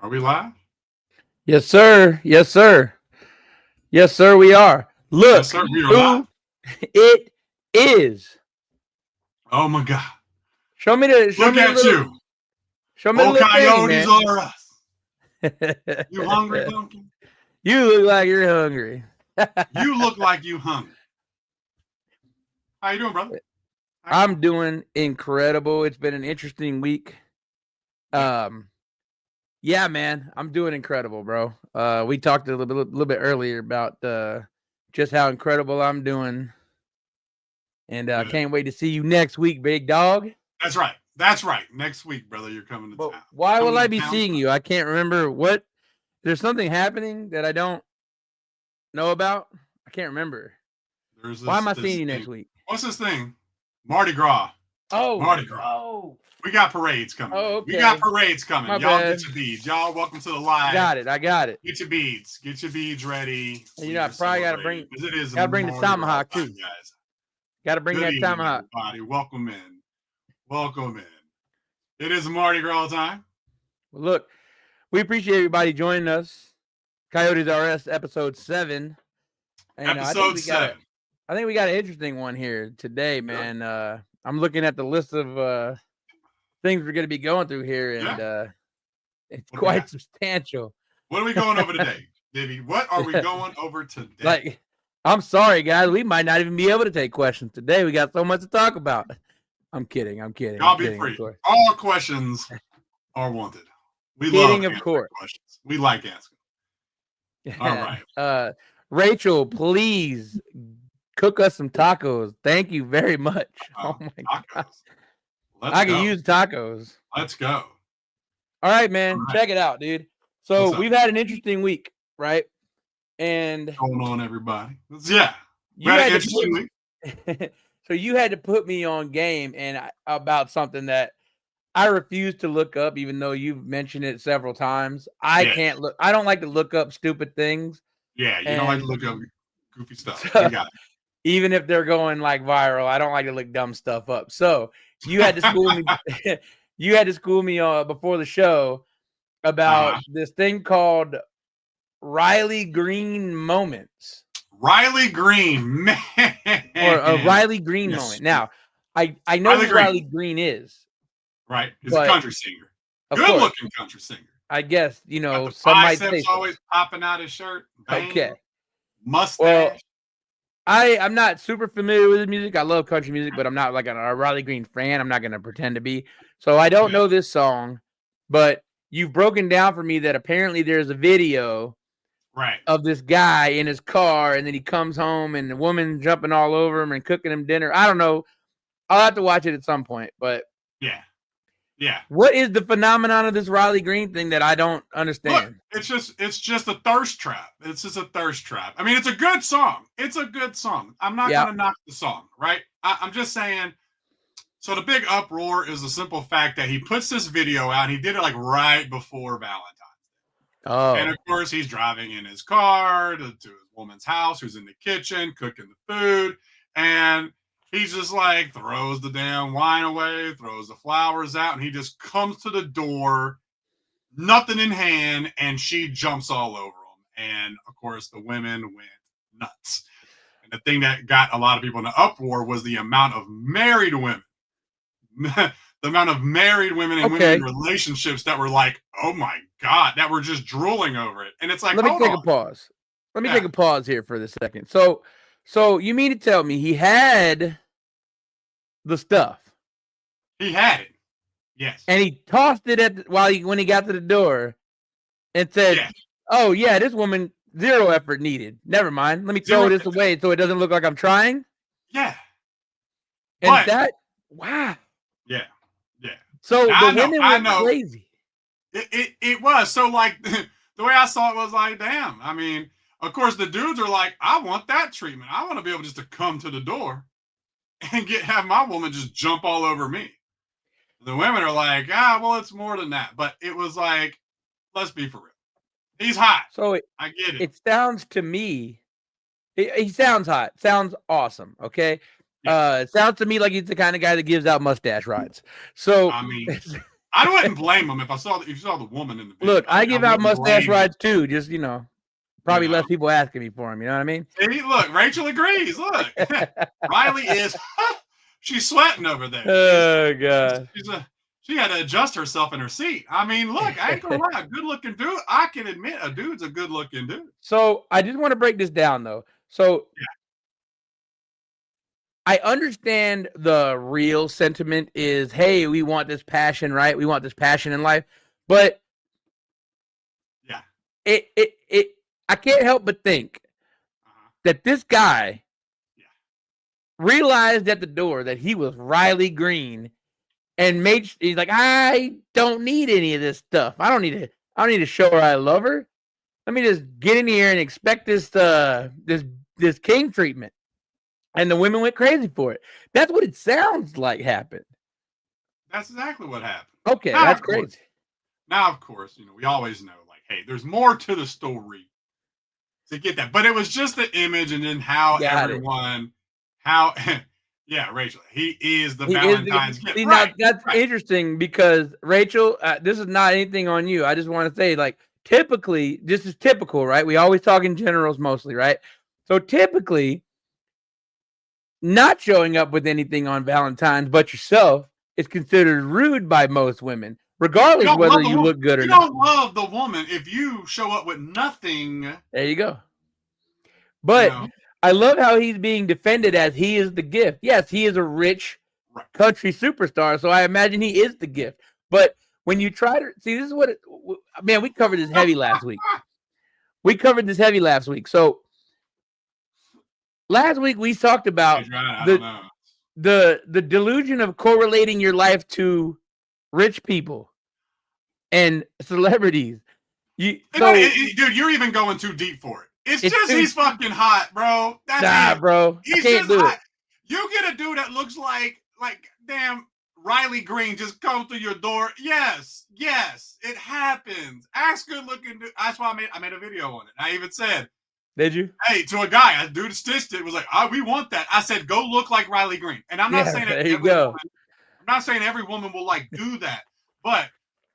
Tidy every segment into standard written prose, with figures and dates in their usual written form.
Are we live? Yes, sir. Yes, sir. Yes, sir. We are. Yes, Look sir. We are live. who it is. Oh my God. Show me the. Show Look me the at little. you. Show me the Oh, little thing, coyotes man. are us. You hungry, Duncan? You look like you're hungry. You look like you hungry. How you doing, brother? How you I'm doing? doing incredible. It's been an interesting week. Yeah. Yeah, man, I'm doing incredible, bro. We talked a little bit earlier about just how incredible I'm doing, and Good. can't wait to see you next week, big dog. That's right. That's right. Next week, brother, you're coming to But town. why will Coming I to be town. seeing you? I can't remember what. There's something happening that I don't know about. I can't remember. There's Why am I this seeing you thing. next week? What's this thing? Mardi Gras. Oh, Mardi Gras. oh, We got parades coming. oh. Man. Okay. We got parades coming. My Y'all bad. get your beads. Y'all welcome to the live. Got it. I got it. Get your beads. Get your beads ready. And you know, I probably got to bring. because it is Gotta bring the Mardi Gras tomahawk time, too. guys. Got to bring Good that evening, tomahawk. everybody. Welcome in. Welcome in. It is Mardi Gras time. Well, look, we appreciate everybody joining us. Coyotes RS episode 7. And Episode 7. I think we got an interesting one here today, man. I'm looking at the list of things we're going to be going through here, and it's quite substantial. What are we going over today, Divi? What are we going over today? Like, I'm sorry, guys. We might not even be able to take questions today. We got so much to talk about. I'm kidding. Y'all be free. All questions are wanted. We love answering questions. We like asking. All right. Rachel, please cook us some tacos. Thank you very much. Oh my God. I can use tacos. Let's go. All right, man. Check it out, dude. So we've had an interesting week, right? And what's going on, everybody? Yeah. You had an interesting week. So you had to put me on game about something that I refuse to look up, even though you've mentioned it several times. I can't look. I don't like to look up stupid things. Yeah, you don't like to look up goofy stuff. You got it. Even if they're going like viral, I don't like to look dumb stuff up. So you had to school me. You had to school me before the show about this thing called Riley Green moments. Riley Green, man. Or a Riley Green moment. Now, I know who Riley Green is. Right. He's a country singer. Good looking country singer. I guess, you know, some might say so. Always popping out his shirt. Bang, okay. Mustache. Well, I'm not super familiar with his music. I love country music, but I'm not like a Riley Green fan. I'm not going to pretend to be. So I don't know this song, but you've broken down for me that apparently there's a video of this guy in his car, and then he comes home and the woman jumping all over him and cooking him dinner. I don't know. I'll have to watch it at some point, but yeah. What is the phenomenon of this Riley Green thing that I don't understand? Look, it's just a thirst trap. It's just a thirst trap. I mean, it's a good song. It's a good song. I'm not going to knock the song, right? I'm just saying. So the big uproar is the simple fact that he puts this video out. And he did it like right before Valentine's Day. Oh. And of course, he's driving in his car to his woman's house, who's in the kitchen cooking the food, and he's just like throws the damn wine away, throws the flowers out, and he just comes to the door, nothing in hand, and she jumps all over him. And of course, the women went nuts. And the thing that got a lot of people in the uproar was the amount of married women. The amount of married women and women in relationships that were like, oh my God, that were just drooling over it. And it's like, let me take a pause. Let me take a pause here for the second. So you mean to tell me he had the stuff? He had it. Yes. And he tossed it when he got to the door and said, oh yeah, this woman, zero effort needed. Never mind. Let me throw this away so it doesn't look like I'm trying. Yeah. And wow. Yeah. So the women went crazy. It was. So like the way I saw it was like, damn. I mean, of course the dudes are like, I want that treatment. I want to be able just to come to the door and have my woman just jump all over me. The women are like, well, it's more than that. But it was like, let's be for real. He's hot. So I get it. It sounds to me, he sounds hot. Sounds awesome. Okay. It sounds to me like he's the kind of guy that gives out mustache rides. So I mean, I wouldn't blame him if you saw the woman in the video. Look, I give out mustache rides too. Just probably less people asking me for them. You know what I mean? See, look, Rachel agrees. Look, Riley is she's sweating over there. Oh god. She had to adjust herself in her seat. I mean, look, I ain't gonna lie, good looking dude. I can admit a dude's a good looking dude. So I just want to break this down though. So I understand the real sentiment is, hey, we want this passion, right? We want this passion in life. But I can't help but think that this guy realized at the door that he was Riley Green and he's like, I don't need any of this stuff. I don't need to show her I love her. Let me just get in here and expect this king treatment. And the women went crazy for it. That's what it sounds like happened. That's exactly what happened. Okay, that's crazy. Now, of course, we always know, like, hey, there's more to the story to get that. But it was just the image and then how Rachel, he is the Valentine's gift. See, now, that's interesting because, Rachel, this is not anything on you. I just want to say, like, typically, this is typical, right? We always talk in generals mostly, right? So typically, not showing up with anything on Valentine's but yourself is considered rude by most women, regardless whether you look good or not. You don't love the woman if you show up with nothing. There you go. But I love how he's being defended as he is the gift. Yes, he is a rich country superstar, so I imagine he is the gift. But when you try to see, this is what we covered this heavy last week. So last week we talked about the delusion of correlating your life to rich people and celebrities. Dude, you're even going too deep for it. It's just he's fucking hot, bro. Bro. He's just hot. You get a dude that looks like damn Riley Green just come through your door. Yes, it happens. Ask good looking dude. That's why I made a video on it. I even said, did you? Hey, to a guy, a dude stitched it, was like, we want that. I said, go look like Riley Green. And I'm not saying that I'm not saying every woman will like do that. But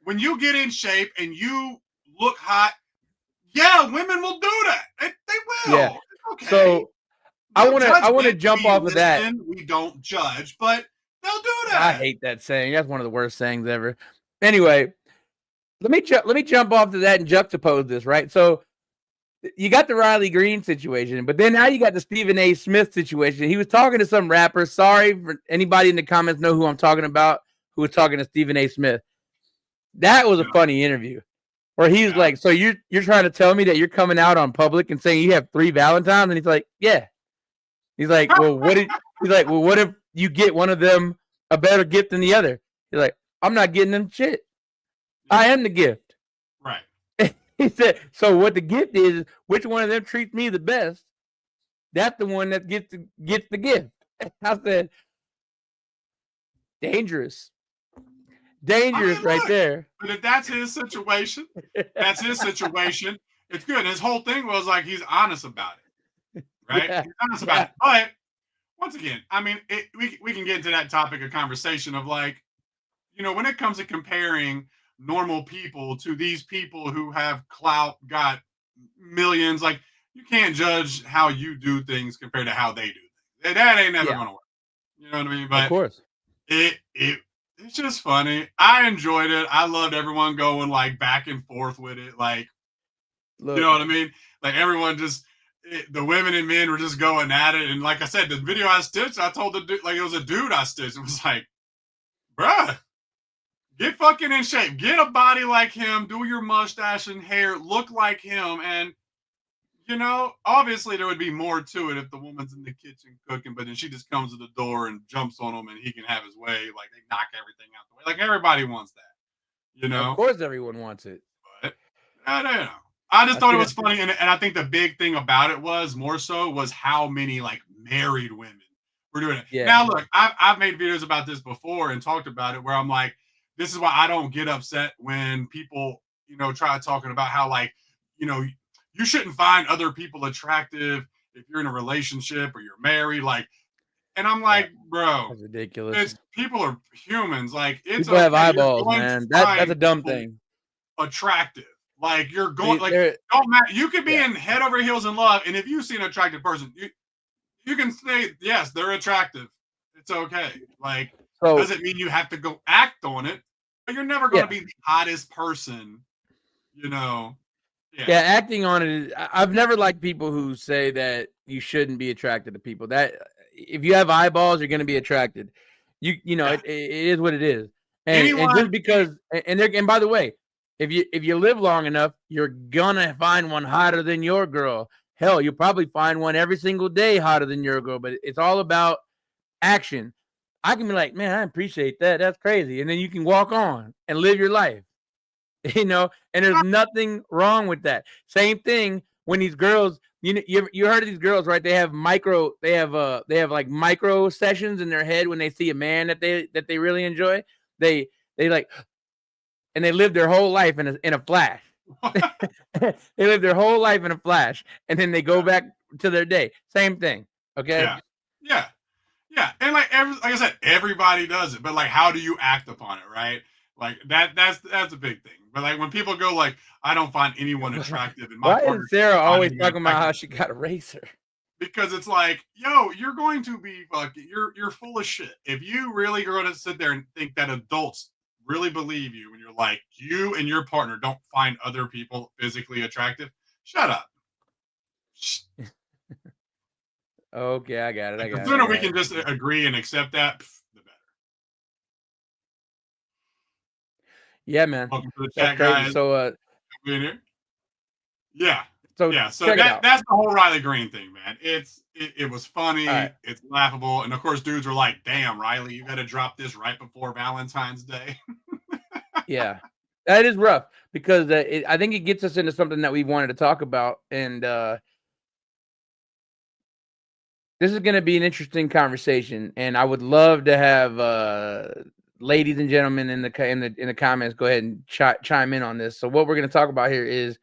when you get in shape and you look hot, women will do that. They will. Yeah. Okay. So I want to jump off of that. We don't judge, but they'll do that. I hate that saying. That's one of the worst sayings ever. Anyway, let me jump off to that and juxtapose this, right? So you got the Riley Green situation, but then now you got the Stephen A. Smith situation. He was talking to some rapper. Sorry for anybody in the comments know who I'm talking about, who was talking to Stephen A. Smith. That was a funny interview where he's like, so you're trying to tell me that you're coming out on public and saying you have 3 Valentines? And he's like, yeah. He's like, well, what if you get one of them a better gift than the other? He's like, I'm not getting them shit. I am the gift. Right. He said, so what the gift is, which one of them treats me the best, that's the one that gets the gift. I said, dangerous right there. But if that's his situation, it's good. His whole thing was like, he's honest about it, right? Yeah. He's honest about it. But once again, I mean, we can get into that topic of conversation of like, when it comes to comparing normal people to these people who have clout, got millions, like you can't judge how you do things compared to how they do things. That ain't never gonna work. You know what I mean? But of course, it's just funny. I enjoyed it. I loved everyone going like back and forth with it. Like, you know what I mean? Like everyone the women and men were just going at it. And like I said, the video I stitched, I told the dude, like it was a dude I stitched. It was like, bruh, get fucking in shape. Get a body like him. Do your mustache and hair. Look like him. And, obviously there would be more to it if the woman's in the kitchen cooking, but then she just comes to the door and jumps on him and he can have his way. Like they knock everything out the way. Like everybody wants that, Of course everyone wants it. But I don't know. I just thought it was funny. And I think the big thing about it was how many like married women were doing it. Yeah. Now look, I've made videos about this before and talked about it where I'm like, this is why I don't get upset when people, try talking about how like, you shouldn't find other people attractive if you're in a relationship or you're married. Like And I'm like, bro, That's ridiculous. it's people are humans. Like, it's People have okay. You're eyeballs, going man. to That's a find dumb people thing. attractive. Like, you're going, like, They're don't matter. You could be yeah. in head over heels in love, and if you see an attractive person, you can say, yes, they're attractive. It's okay. Like, So doesn't mean you have to go act on it, but you're never going to yeah. be the hottest person, you know. Yeah, Yeah. acting on it is, I've never liked people who say that you shouldn't be attracted to people. That if you have eyeballs, you're going to be attracted. You know, Yeah. it is what it is. And Anyone, just because and by the way, if you live long enough, you're gonna find one hotter than your girl. Hell, you'll probably find one every single day hotter than your girl, but it's all about action. I can be like, man, I appreciate that. That's crazy. And then you can walk on and live your life. You know, and there's nothing wrong with that. Same thing when these girls, you know, you heard of these girls, right? They have like micro sessions in their head when they see a man that they really enjoy. They like, and they live their whole life in a flash. They live their whole life in a flash, and then they go back to their day. Same thing. Okay. yeah, yeah, yeah. And like like I said, everybody does it, but like, how do you act upon it, right? Like that's a big thing. But like when people go like, I don't find anyone attractive, and my Why partner is Sarah doesn't find always anyone talking about how attractive, she got a razor? because it's like, yo, you're going to be fucking, you're full of shit. If you really are going to sit there and think that adults really believe you, and you're like, you and your partner don't find other people physically attractive, shut up. Okay, I got it. I Like, the got it. sooner we can just agree and accept that, the better. Yeah, man. Welcome to the That's chat, crazy. guys. So Being here. Yeah. so Yeah. So check it out. that's the whole Riley Green thing, man. It was All right. funny, it's laughable, and of course, dudes were like, damn, Riley, you gotta drop this right before Valentine's Day. Yeah. That is rough because I think it gets us into something that we wanted to talk about, and this is going to be an interesting conversation. And I would love to have ladies and gentlemen in the comments go ahead and chime in on this. So what we're going to talk about here is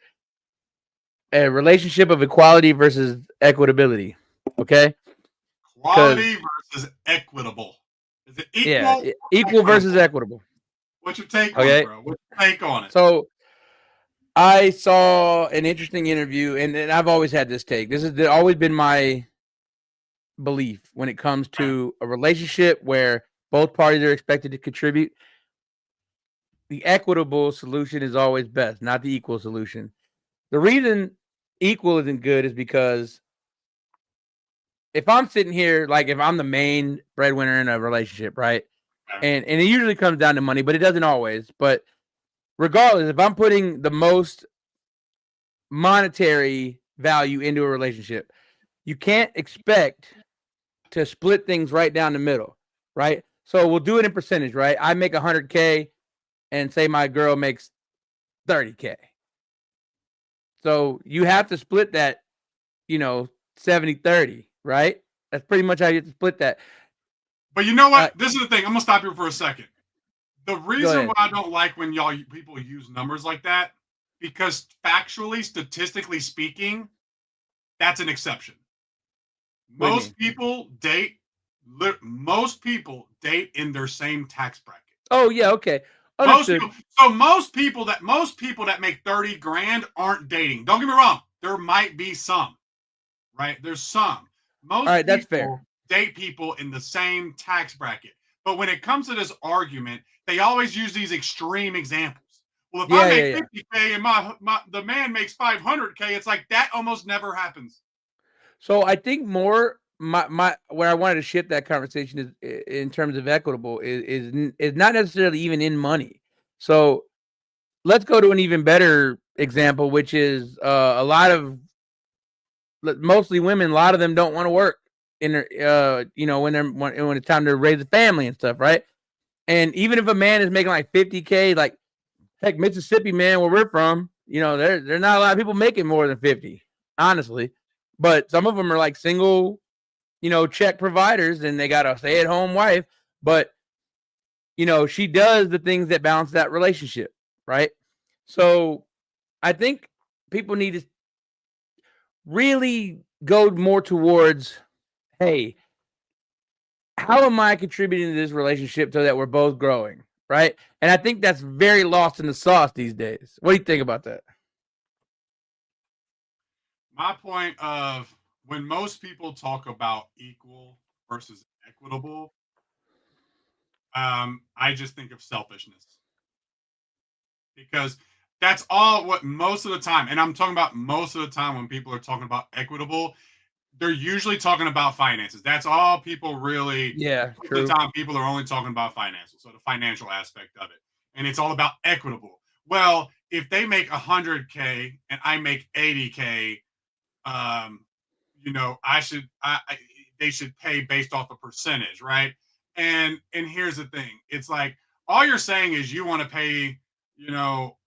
a relationship of equality versus equitability. Okay, Quality versus equitable. Is it yeah, equal? equal versus equitable. What's your take on it, Okay, bro? What's your take on it? so I saw an interesting interview, and I've always had this take. This has always been my belief when it comes to a relationship where both parties are expected to contribute. The equitable solution is always best, not the equal solution. The reason equal isn't good is because if I'm sitting here, like if I'm the main breadwinner in a relationship, right? And it usually comes down to money, but it doesn't always. But regardless, if I'm putting the most monetary value into a relationship, you can't expect to split things right down the middle, right? So we'll do it in percentage, right? I make 100K and say my girl makes 30K. So you have to split that, 70-30, right? That's pretty much how you have to split that. But you know what? This is the thing. I'm gonna stop you for a second. The reason why I don't like when people use numbers like that, because factually, statistically speaking, that's an exception. Most people date in their same tax bracket. Oh yeah, okay. Understood. Most people that make 30 grand aren't dating. Don't get me wrong. There might be some, right? There's some. Most All right, people that's fair. date people in the same tax bracket. But when it comes to this argument, they always use these extreme examples. Well, if I make 50K and the man makes 500K, it's like that almost never happens. So I think more my where I wanted to shift that conversation is in terms of equitable is not necessarily even in money. So let's go to an even better example, which is a lot of mostly women. A lot of them don't want to work in their when it's time to raise a family and stuff, right? And even if a man is making like 50K, like heck, Mississippi, man, where we're from, there's not a lot of people making more than 50, honestly. But some of them are like single, check providers, and they got a stay-at-home wife. But she does the things that balance that relationship, right? So I think people need to really go more towards, hey, how am I contributing to this relationship so that we're both growing, right? And I think that's very lost in the sauce these days. What do you think about that? My point of when most people talk about equal versus equitable, I just think of selfishness because that's all what most of the time, and I'm talking about most of the time when people are talking about equitable, they're usually talking about finances. That's all people really. Yeah, Most of true. the time, people are only talking about finances, so the financial aspect of it, and it's all about equitable. Well, if they make 100K and I make 80K, um, they should pay based off a percentage, right? And here's the thing: it's like all you're saying is you want to pay, you know,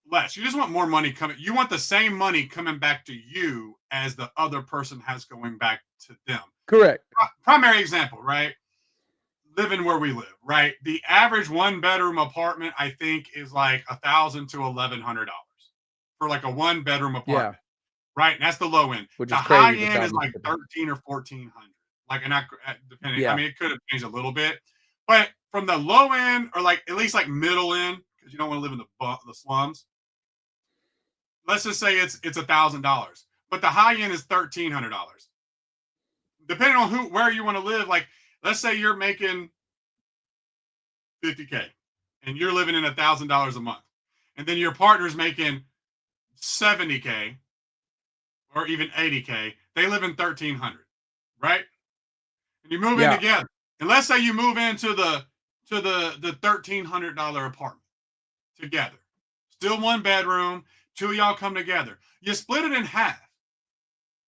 less. You just want more money coming. You want the same money coming back to you as the other person has going back to them. Correct. Primary example, right? Living where we live, right? The average 1 bedroom apartment, I think, is like $1,000 to $1,100 for like a 1 bedroom apartment. Yeah. Right, and that's the low end. Which The is high crazy. end is like 13 or 1400. Like, and depending. Yeah. I mean, it could have changed a little bit, but from the low end or like at least like middle end, because you don't want to live in the slums. Let's just say it's $1,000, but the high end is $1,300. Depending on where you want to live. Like, let's say you're making 50K and you're living in $1,000 a month, and then your partner's making 70K or even 80K, they live in 1,300, right? And you move in together. And let's say you move into the $1,300 apartment together. Still 1 bedroom, two of y'all come together. You split it in half.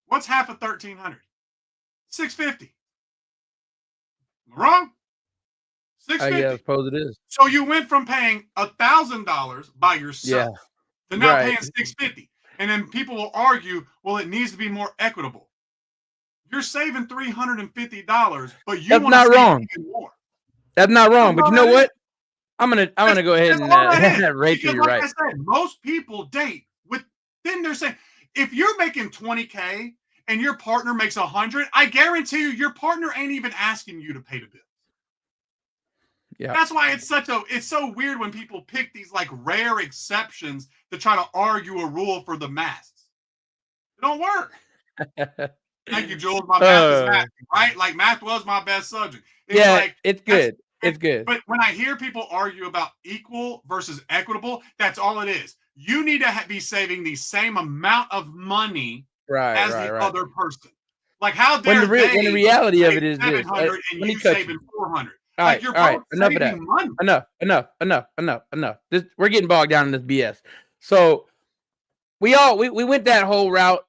What's half of 1,300? $650. Am I wrong? $650. Yeah, I suppose it is. So you went from paying $1,000 by yourself to now paying $650. And then people will argue, well, it needs to be more equitable. You're saving $350, but you want to save even more. That's not wrong. But you know what? I'm gonna go ahead and rate you right. I said, most people date with. Then they're saying, if you're making 20K and your partner makes 100, I guarantee you, your partner ain't even asking you to pay the bill. Yeah. That's why it's so weird when people pick these like rare exceptions to try to argue a rule for the masses. It don't work. Thank you, Jules. My math is math, right? Like math was my best subject. It's good. It's good. But when I hear people argue about equal versus equitable, that's all it is. You need to be saving the same amount of money as the other person. Like how dare when the reality of it is this: and you saving 400. All right, you're all right. Enough of that. Money. Enough. We're getting bogged down in this BS. So we went that whole route.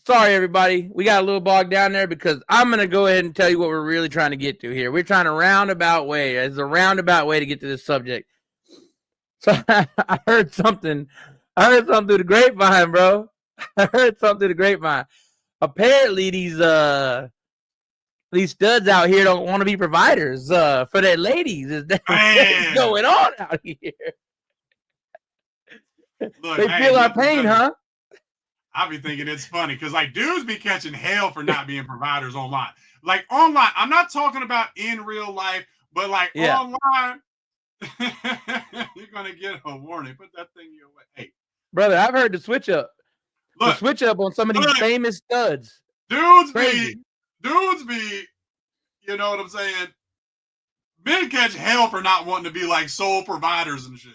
Sorry, everybody. We got a little bogged down there because I'm going to go ahead and tell you what we're really trying to get to here. We're trying a roundabout way. It's a roundabout way to get to this subject. So I heard something through the grapevine, bro. Apparently, these studs out here don't want to be providers for their ladies. What's going on out here? Look, they feel our pain, huh? I be thinking it's funny because like dudes be catching hell for not being providers online. Like online, I'm not talking about in real life, but like online, you're gonna get a warning. Put that thing your way. Hey, brother, I've heard the switch up. The switch up on some of these famous studs. Dudes be, you know what I'm saying? Men catch hell for not wanting to be like sole providers and shit.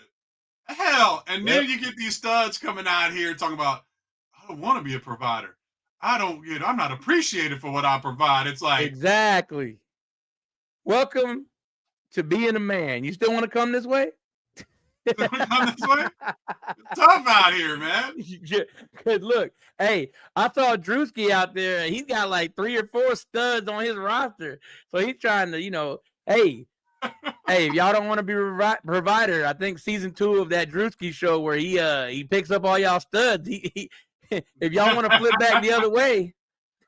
Hell, and then you get these studs coming out here talking about, I don't want to be a provider. I'm not appreciated for what I provide. It's like exactly. Welcome to being a man. You still want to come this way? It's tough out here, man. Cause look, hey, I saw Drewski out there. He's got like 3 or 4 studs on his roster, so he's trying to, hey, if y'all don't want to be a provider, I think season 2 of that Drewski show where he picks up all y'all studs. If y'all want to flip back the other way,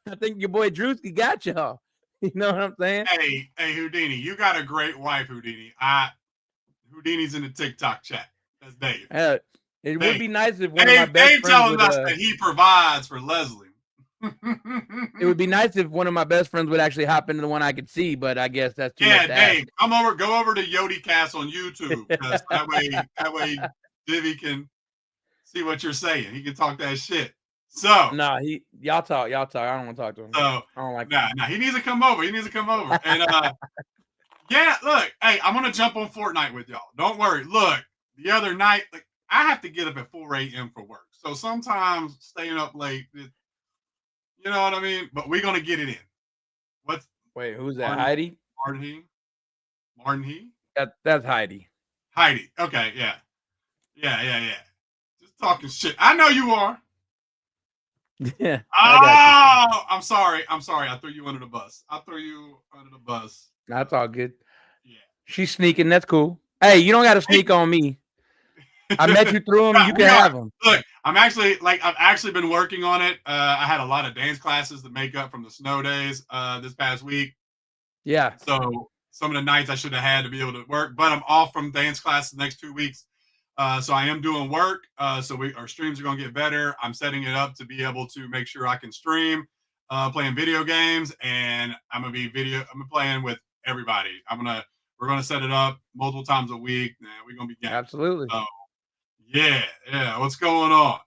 I think your boy Drewski got y'all. You know what I'm saying? Hey, Houdini, you got a great wife, Houdini. Houdini's in the TikTok chat. That's Dave. It would be nice if one of my best friends telling us that he provides for Leslie. It would be nice if one of my best friends would actually hop into the one I could see, but I guess that's too much Yeah, to Dave, ask. go over to YodiCast on YouTube, because that way Divi can see what you're saying. He can talk that shit. So, No, y'all talk. I don't want to talk to him. so I don't like nah, he needs to come over. And yeah, look, hey, I'm gonna jump on Fortnite with y'all. Don't worry. Look, the other night, like, I have to get up at 4 a.m. for work. So sometimes staying up late, you know what I mean? But we're gonna get it in. What's Wait, who's that? Martin Heidi? Martin He? Martin He? That's Heidi. Heidi. Okay, yeah. Yeah. Just talking shit. I know you are. Yeah. Oh, I'm sorry. I threw you under the bus. That's all good. Yeah. She's sneaking. That's cool. Hey, you don't got to sneak on me. I met you through them. You can have them. Look, I've actually been working on it. I had a lot of dance classes to make up from the snow days this past week. Yeah. So some of the nights I should have had to be able to work, but I'm off from dance class the next 2 weeks. So I am doing work. So our streams are going to get better. I'm setting it up to be able to make sure I can stream, playing video games, and I'm gonna be playing with everybody. We're gonna set it up multiple times a week. And we're gonna be gaming. Absolutely. So, yeah. What's going on?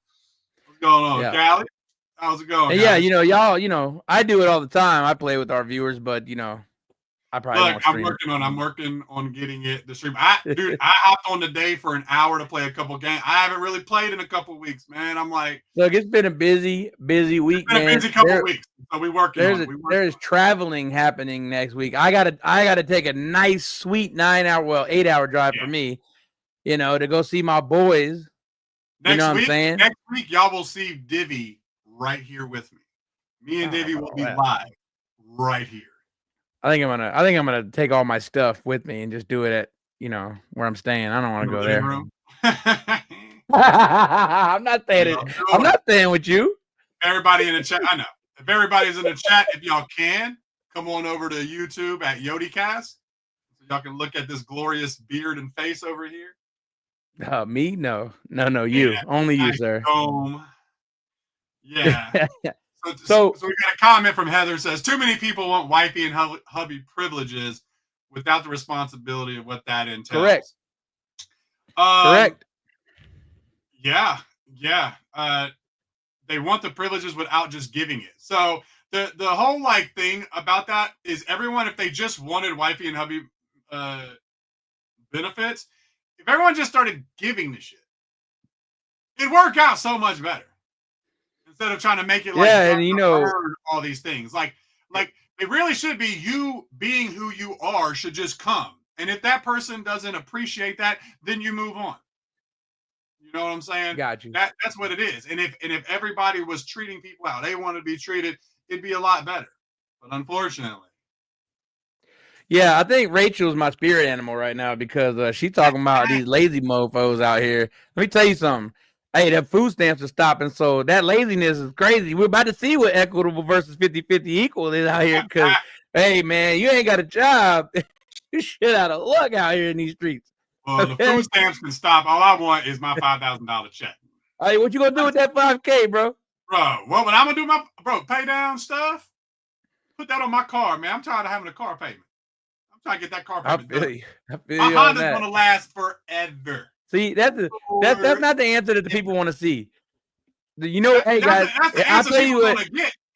Yeah. Callie? How's it going? And yeah, y'all, I do it all the time. I play with our viewers, but I probably won't stream. I'm working on getting it to stream. I hopped on today for an hour to play a couple games. I haven't really played in a couple weeks, man. I'm like, look, it's been a busy week, man. Busy couple weeks. So we working. There's traveling happening next week. I gotta take a nice, sweet 8-hour drive for me, to go see my boys. Next what week, I'm saying? Next week, y'all will see Divi right here with me. Me and Divi will be live right here. I think I'm gonna take all my stuff with me and just do it at where I'm staying. I don't want to go there. I'm not staying with you. Everybody in the chat, I know. If everybody's in the chat, if y'all can, come on over to YouTube at YodiCast, so y'all can look at this glorious beard and face over here. Me? No, you. Yeah, only you, sir. Yeah. So we got a comment from Heather, says too many people want wifey and hubby privileges without the responsibility of what that entails. Correct. Correct. Yeah. They want the privileges without just giving it. So the whole thing about that is everyone, if they just wanted wifey and hubby benefits, if everyone just started giving the shit, it'd work out so much better. Instead of trying to make it all these things, like it really should be you being who you are should just come. And if that person doesn't appreciate that, then you move on. You know what I'm saying? Got you. That's what it is. And if everybody was treating people how they want to be treated, it'd be a lot better. But unfortunately. Yeah, I think Rachel's my spirit animal right now because she's talking about these lazy mofos out here. Let me tell you something. Hey, the food stamps are stopping, so that laziness is crazy. We're about to see what equitable versus 50-50 equal is out here because, hey, man, you ain't got a job. You shit out of luck out here in these streets. Well, the food stamps can stop. All I want is my $5,000 check. Hey, what you going to do with that $5K, bro? Bro, what I'm going to do, pay down stuff? Put that on my car, man. I'm tired of having a car payment. I'm trying to get that car payment done. My Honda's going to last forever. See, that's not the answer that the people want to see. Hey guys, I'll tell you what.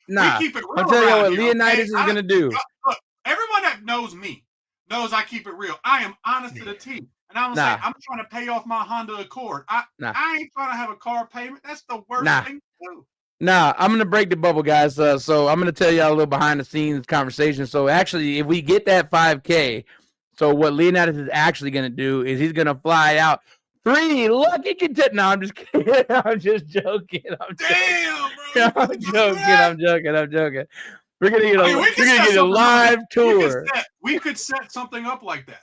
Nah, we keep it real. I'll tell you what Leonidas is gonna do. Look, everyone that knows me knows I keep it real. I am honest to the T, and I'm saying I'm trying to pay off my Honda Accord. I ain't trying to have a car payment. That's the worst thing to do. Nah, I'm gonna break the bubble, guys. So I'm gonna tell y'all a little behind the scenes conversation. So actually, if we get that $5K, so what Leonidas is actually gonna do is he's gonna fly out. 3 lucky contenders. No, I'm just kidding. I'm just joking. Damn, bro. I'm joking. We're gonna get a live tour. We could set something up like that.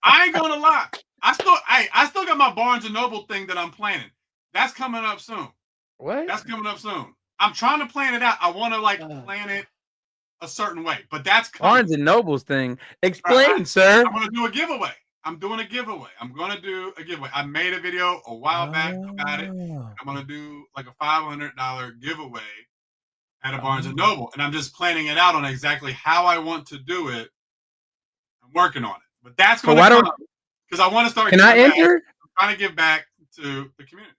I ain't gonna lie. I still got my Barnes and Noble thing that I'm planning. That's coming up soon. What? That's coming up soon. I'm trying to plan it out. I want to plan it a certain way, but that's coming. Barnes and Noble's thing. Explain, sir. I'm gonna do a giveaway. I'm going to do a giveaway. I made a video a while back about it. I'm going to do like a $500 giveaway. at a Barnes and Noble, and I'm just planning it out on exactly how I want to do it. I'm working on it, but that's going to come because I want to start. Can I enter? I'm trying to give back to the community.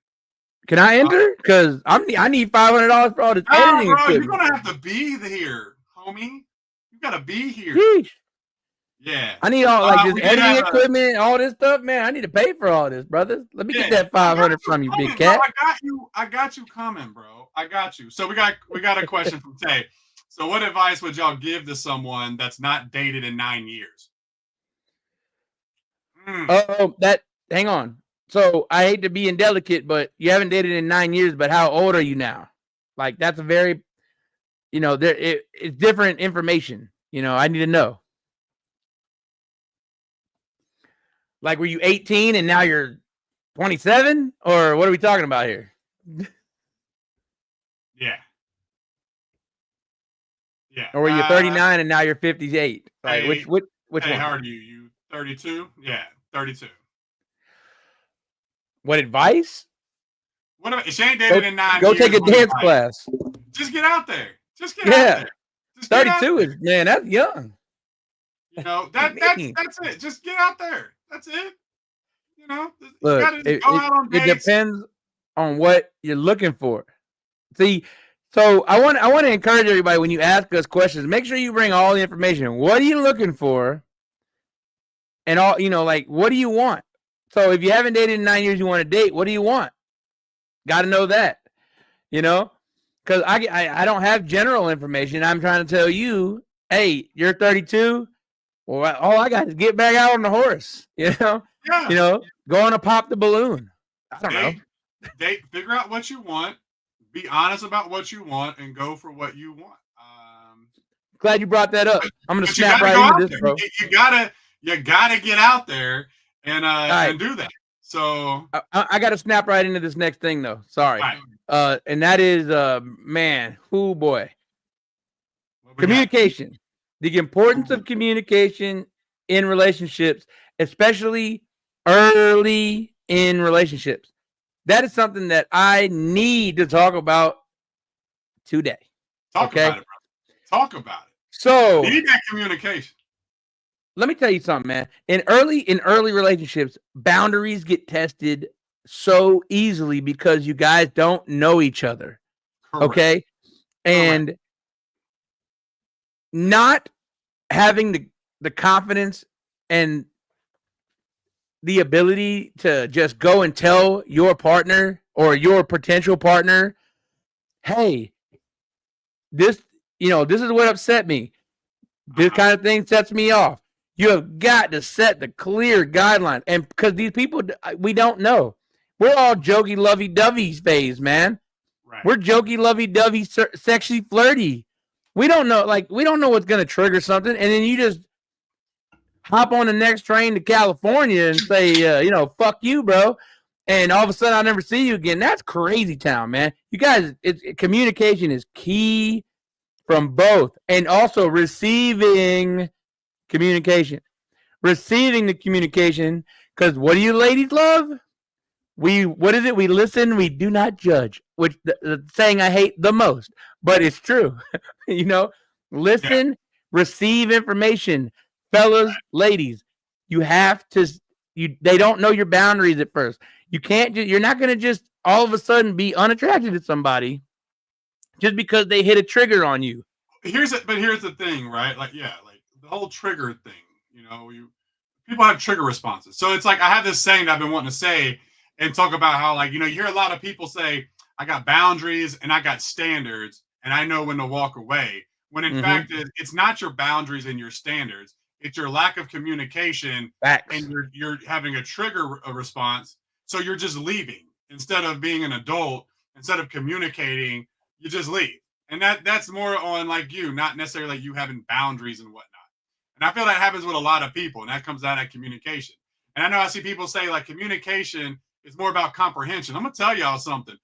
Can I enter? Because I need $500 for all this editing bro, equipment. You're gonna have to be here, homie. You gotta be here. Sheesh. Yeah, I need all this editing equipment, all this stuff, man. I need to pay for all this, brother. Let me get that 500 from you, big cat. Bro, I got you coming, bro. I got you. So we got a question from Tay. So what advice would y'all give to someone that's not dated in 9 years? Hang on. So I hate to be indelicate, but you haven't dated in 9 years, but how old are you now? Like, that's a very, it's different information. I need to know. Like, were you 18 and now you're 27? Or what are we talking about here? Yeah. Or were you 39 and now you're 58? Like, hey, which one? How old are you? You 32? Yeah, 32. What advice? If she ain't dated in 9 years, go take a dance class. Just get out there. Just get out there. Just 32 is, man, that's young. That's it. Just get out there. That's it. Look, it depends on what you're looking for. See, so I want to encourage everybody, when you ask us questions, make sure you bring all the information. What are you looking for? And all, what do you want? So if you haven't dated in 9 years, you want to date, what do you want? Got to know that, because I don't have general information. I'm trying to tell you, hey, you're 32. Well, all I got is get back out on the horse, Yeah. Going to pop the balloon. I don't know. Figure out what you want. Be honest about what you want and go for what you want. Glad you brought that up. I'm gonna snap right into this, bro. You gotta get out there and do that. So I gotta snap right into this next thing though. Sorry. Right. And that is man, boy. Communication. The importance of communication in relationships, especially early in relationships. That is something that I need to talk about today. Talk about it, bro. Talk about it. So you need that communication. Let me tell you something, man. In early relationships, boundaries get tested so easily because you guys don't know each other. Correct. Okay? And not having the confidence and the ability to just go and tell your partner or your potential partner, hey, this is what upset me. This kind of thing sets me off. You have got to set the clear guidelines. And because these people, we don't know. We're all jokey, lovey-dovey phase, man. Right. We're jokey, lovey-dovey, sexy, flirty. We don't know what's going to trigger something. And then you just hop on the next train to California and say, fuck you, bro. And all of a sudden I'll never see you again. That's crazy town, man. You guys, communication is key from both. And also receiving communication. Receiving the communication, because what do you ladies love? What is it? We listen, we do not judge, which the saying I hate the most, but it's true. Listen, receive information. Fellas, ladies, you have to, they don't know your boundaries at first. You're not going to just all of a sudden be unattracted to somebody just because they hit a trigger on you. Here's the thing, right? Like the whole trigger thing, people have trigger responses. So it's like, I have this saying that I've been wanting to say and talk about how, you hear a lot of people say, I got boundaries and I got standards and I know when to walk away. When in fact, it's not your boundaries and your standards. It's your lack of communication. Facts. And you're having a trigger response. So you're just leaving instead of being an adult, instead of communicating, you just leave. And that's more on you, not necessarily you having boundaries and whatnot. And I feel that happens with a lot of people, and that comes out of communication. And I know I see people say communication is more about comprehension. I'm going to tell y'all something.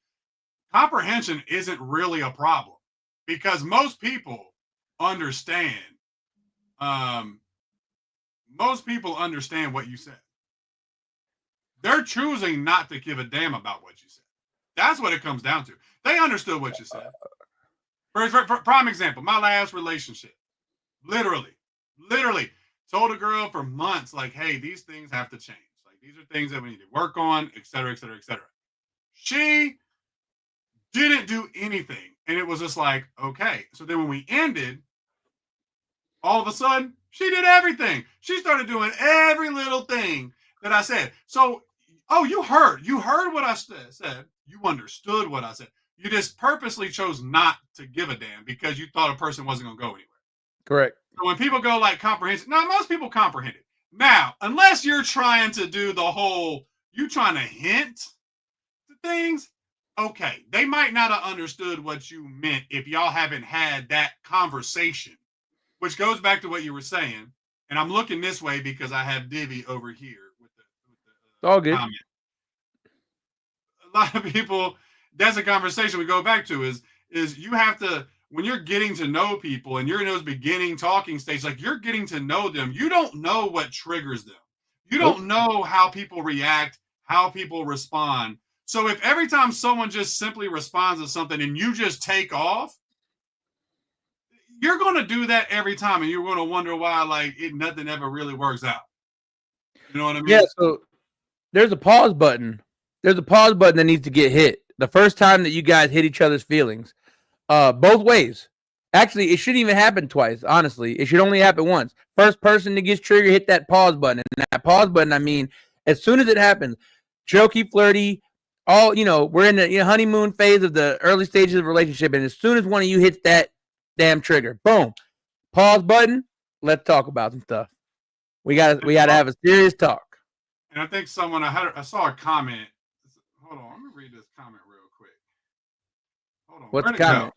Comprehension isn't really a problem because most people understand. Most people understand what you said. They're choosing not to give a damn about what you said. That's what it comes down to. They understood what you said. For prime example, my last relationship, literally told a girl for months, like, hey, these things have to change. Like, these are things that we need to work on, et cetera, et cetera, et cetera. She didn't do anything. And it was just like, okay. So then when we ended, all of a sudden, she did everything. She started doing every little thing that I said. So, oh, you heard what I said. You understood what I said. You just purposely chose not to give a damn because you thought a person wasn't going to go anywhere. Correct. So when people go like comprehensive, now most people comprehend it. Now, unless you're trying to do the whole, you trying to hint to things, okay, they might not have understood what you meant if y'all haven't had that conversation, which goes back to what you were saying. And I'm looking this way because I have Divi over here with the all good. comment. A lot of people, that's a conversation we go back to is you have to, when you're getting to know people and you're in those beginning talking stages, like you're getting to know them, you don't know what triggers them. You don't know how people react, how people respond. So if every time someone just simply responds to something and you just take off, you're going to do that every time, and you're going to wonder why, like, nothing ever really works out. You know what I mean? Yeah. So there's a pause button. There's a pause button that needs to get hit the first time that you guys hit each other's feelings. Both ways. Actually, it shouldn't even happen twice. Honestly, it should only happen once. First person that gets triggered, hit that pause button. And that pause button, I mean, as soon as it happens, jokey, flirty, all we're in the honeymoon phase of the early stages of the relationship, and as soon as one of you hits that damn trigger, boom, pause button. Let's talk about some stuff. We got to have a serious talk. And I think I saw a comment. Hold on, let me read this comment real quick. Hold on. What's the comment?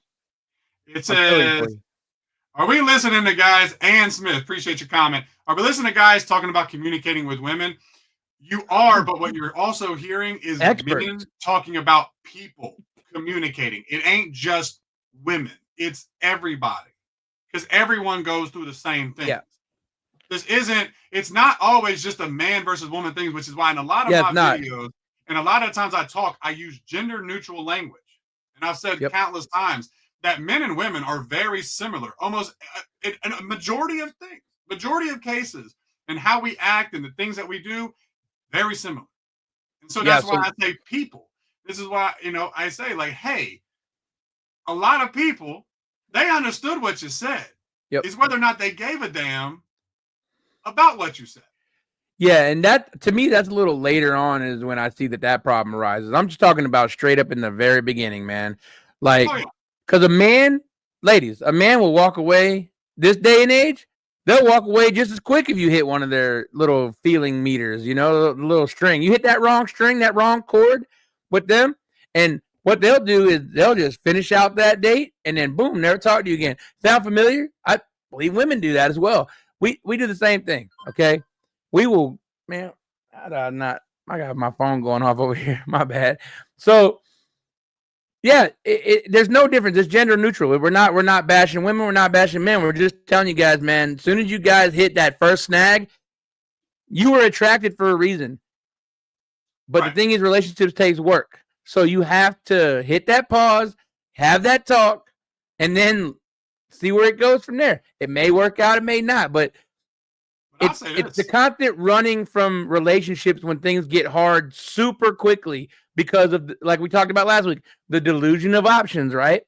It says, are we listening to guys? Ann Smith, appreciate your comment. Are we listening to guys talking about communicating with women? You are, but what you're also hearing is men talking about people communicating. It ain't just women. It's everybody. Because everyone goes through the same thing. Yeah. It's not always just a man versus woman thing, which is why in a lot of my videos, and a lot of times I use gender neutral language. And I've said countless times that men and women are very similar, almost in a majority of things, majority of cases, and how we act and the things that we do, very similar. And so that's why I say people. This is why, I say like, hey, a lot of people, they understood what you said. Yep. It's whether or not they gave a damn about what you said. Yeah, and that, to me, that's a little later on is when I see that problem arises. I'm just talking about straight up in the very beginning, man. Like, because a man will walk away this day and age. They'll walk away just as quick if you hit one of their little feeling meters, the little string. You hit that wrong string, that wrong chord with them, and what they'll do is they'll just finish out that date and then boom, never talk to you again. Sound familiar? I believe women do that as well. We do the same thing, okay? We will, man, I got my phone going off over here. My bad. So, yeah, there's no difference. It's gender neutral. We're not bashing women. We're not bashing men. We're just telling you guys, man, as soon as you guys hit that first snag, you were attracted for a reason. But the thing is, relationships takes work. So you have to hit that pause, have that talk, and then see where it goes from there. It may work out. It may not. But it's the constant running from relationships when things get hard super quickly because of, like we talked about last week, the delusion of options, right?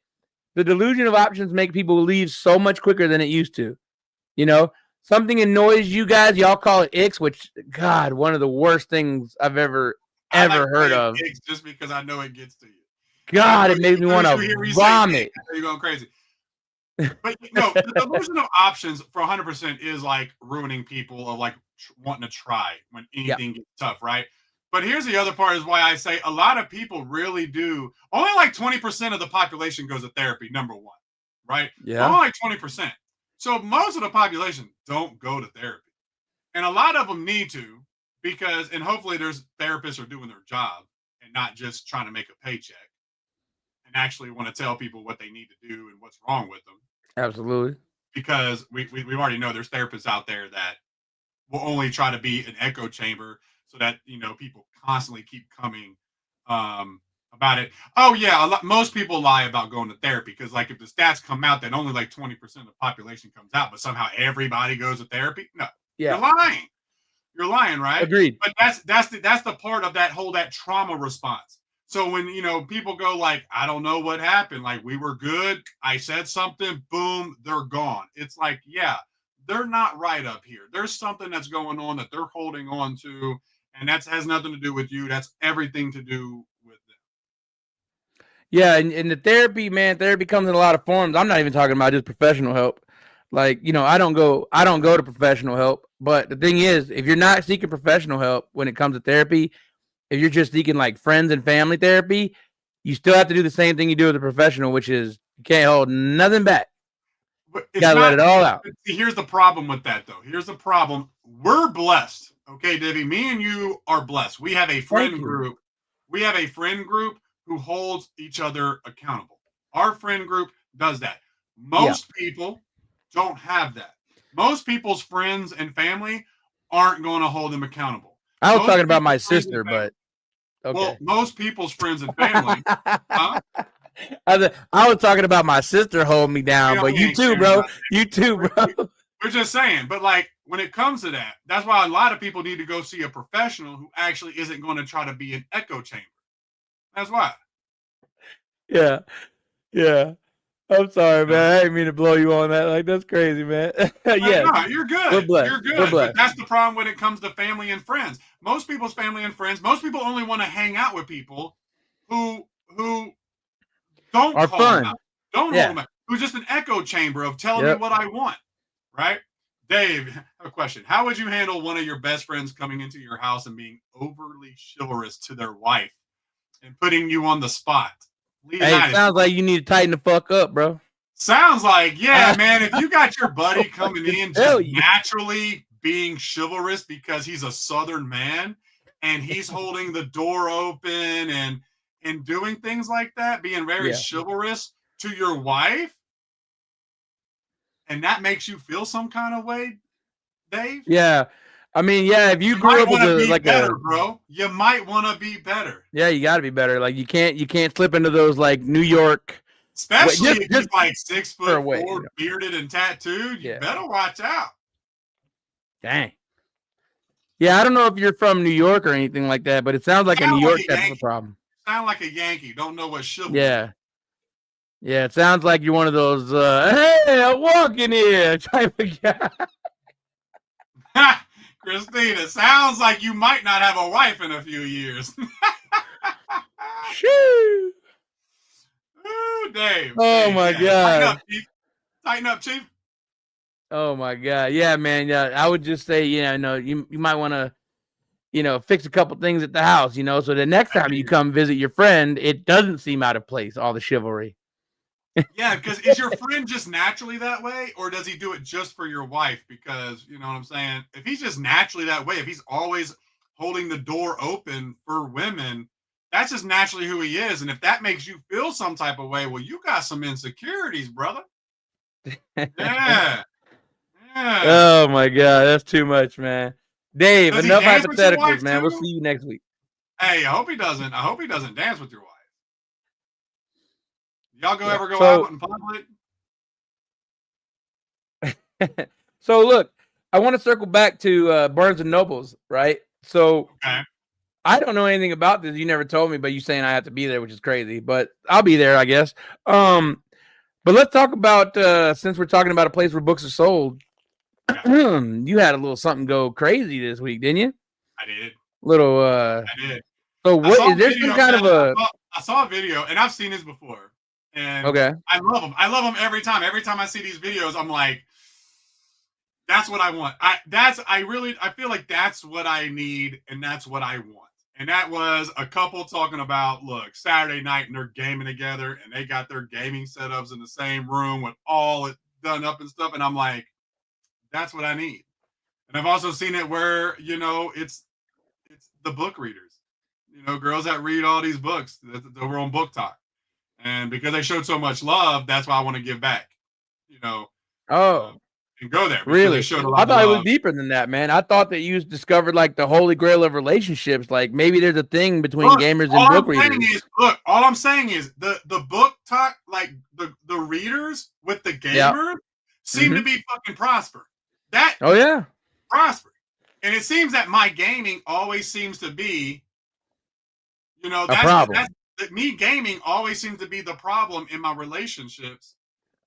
The delusion of options make people leave so much quicker than it used to. Something annoys you guys. Y'all call it icks, which, God, one of the worst things I've ever heard of. Icks just because I know it gets to you. God, it makes me want to vomit. You're going crazy. But the delusion of options for 100% is like ruining people of like wanting to try when anything gets tough, right? But here's the other part is why I say a lot of people really do. Only like 20% of the population goes to therapy, number one, right? Yeah. Only like 20%. So most of the population don't go to therapy. And a lot of them need to because, and hopefully there's therapists are doing their job and not just trying to make a paycheck and actually want to tell people what they need to do and what's wrong with them. Absolutely. Because we already know there's therapists out there that will only try to be an echo chamber so that, people constantly keep coming about it. Oh yeah, most people lie about going to therapy because, like, if the stats come out that only like 20% of the population comes out, but somehow everybody goes to therapy. No, you're Yeah, lying. You're lying, right? agreed. But that's the part of that trauma response. So when people go like, I don't know what happened, like we were good, I said something, boom, they're gone. It's like, yeah, they're not right up here. There's something that's going on that they're holding on to, and that has nothing to do with you. That's everything to do with them. Yeah, and the therapy, man, therapy comes in a lot of forms. I'm not even talking about just professional help. Like, I don't go to professional help. But the thing is, if you're not seeking professional help when it comes to therapy, if you're just seeking like friends and family therapy, you still have to do the same thing you do with a professional, which is you can't hold nothing back. But You it's gotta let it not. all out. See, here's the problem with that, though. Here's the problem. We're blessed. Okay, Divi, me and you are blessed. We have a Thank friend you. group. We have a friend group who holds each other accountable. Our friend group does that. Yeah. Most people don't have that. Most people's friends and family aren't going to hold them accountable. I was Most talking about my people's friends and sister, family, but okay. well, most people's friends and family, huh? I was talking about my sister holding me down, but We you ain't too, caring bro. about You too, that. bro. We're just saying, but like when it comes to that, that's why a lot of people need to go see a professional who actually isn't going to try to be an echo chamber. That's why. Yeah. Yeah. I'm sorry, You know? man. I didn't mean to blow you on that. Like, that's crazy, man. Yes, No, you're we're good. blessed. You're We're good. But blessed. that's the problem when it comes to family and friends. Most people's family and friends, most people only want to hang out with people who don't Are call them fun. out, don't hold Yeah. them out, who's just an echo chamber of telling me Yep. what I want. Right? Dave, a question. How would you handle one of your best friends coming into your house and being overly chivalrous to their wife and putting you on the spot? Hey, it Leonidas, sounds like you need to tighten the fuck up, bro. sounds like, yeah, man, if you got your buddy coming in Hell just yeah. naturally being chivalrous because he's a Southern man and he's holding the door open and doing things like that, being very Yeah. chivalrous to your wife, and that makes you feel some kind of way, Dave, Yeah. I mean, yeah, if you you grew might up with want to a be like a better, bro. You might want to be better. yeah, you gotta be better. Like you can't slip into those like New York wait, Especially if he's just like 6 for a foot way, 4, bearded and tattooed. You Yeah. better watch out. Dang. Yeah, I don't know if you're from New York or anything like that, but it sounds like a New Sound like York a type of a Yankee. problem. Sound like a Yankee. Don't know what chivalry. Yeah. Yeah, it sounds like you're one of those hey, I'm walking here type of guy. Christina, sounds like you might not have a wife in a few years. Shoo. Ooh, Dave. Oh Dave, my yeah. Tighten god. up, Chief. Tighten up, Chief. Oh my god. Yeah, man. Yeah, I would just say, no, you might want to, fix a couple things at the house, so the next time you come visit your friend, it doesn't seem out of place, all the chivalry. Yeah, because is your friend just naturally that way, or does he do it just for your wife? Because you know what I'm saying. If he's just naturally that way, if he's always holding the door open for women, that's just naturally who he is. And if that makes you feel some type of way, well, you got some insecurities, brother. Yeah, yeah. Oh my god, that's too much, man. Dave, Does he enough dance with your hypotheticals, wife man. We'll too? see you next week. Hey, I hope he doesn't. I hope he doesn't dance with your wife. Y'all ever go So out in public? so look, I want to circle back to Barnes and Nobles, right? So Okay. I don't know anything about this. You never told me, but you saying I have to be there, which is crazy. But I'll be there, I guess. But let's talk about since we're talking about a place where books are sold. Yeah. You had a little something go crazy this week, didn't you? I did. Little I did. So I what saw is a there video, some kind man. of I saw a video, and I've seen this before. And okay? I love them. I love them every time. Every time I see these videos, I'm like, that's what I want. I feel like that's what I need, and that's what I want. And that was a couple talking about, look, Saturday night, and they're gaming together, and they got their gaming setups in the same room with all it done up and stuff. And I'm like, that's what I need. And I've also seen it where, it's the book readers, girls that read all these books that over on Book Talk. And because they showed so much love, that's why I want to give back. You know, uh, Oh, and go there because they Really? showed a lot I of thought it was love. deeper than that, man. I thought that you discovered like the holy grail of relationships. Like maybe there's a thing between Look, gamers and all book I'm saying readers. is, all I'm saying is the book talk, like the readers with the Yeah. gamers seem to be fucking prosper. That Oh yeah. prosper. And it seems that my gaming always seems to be, A problem. that me gaming always seems to be the problem in my relationships.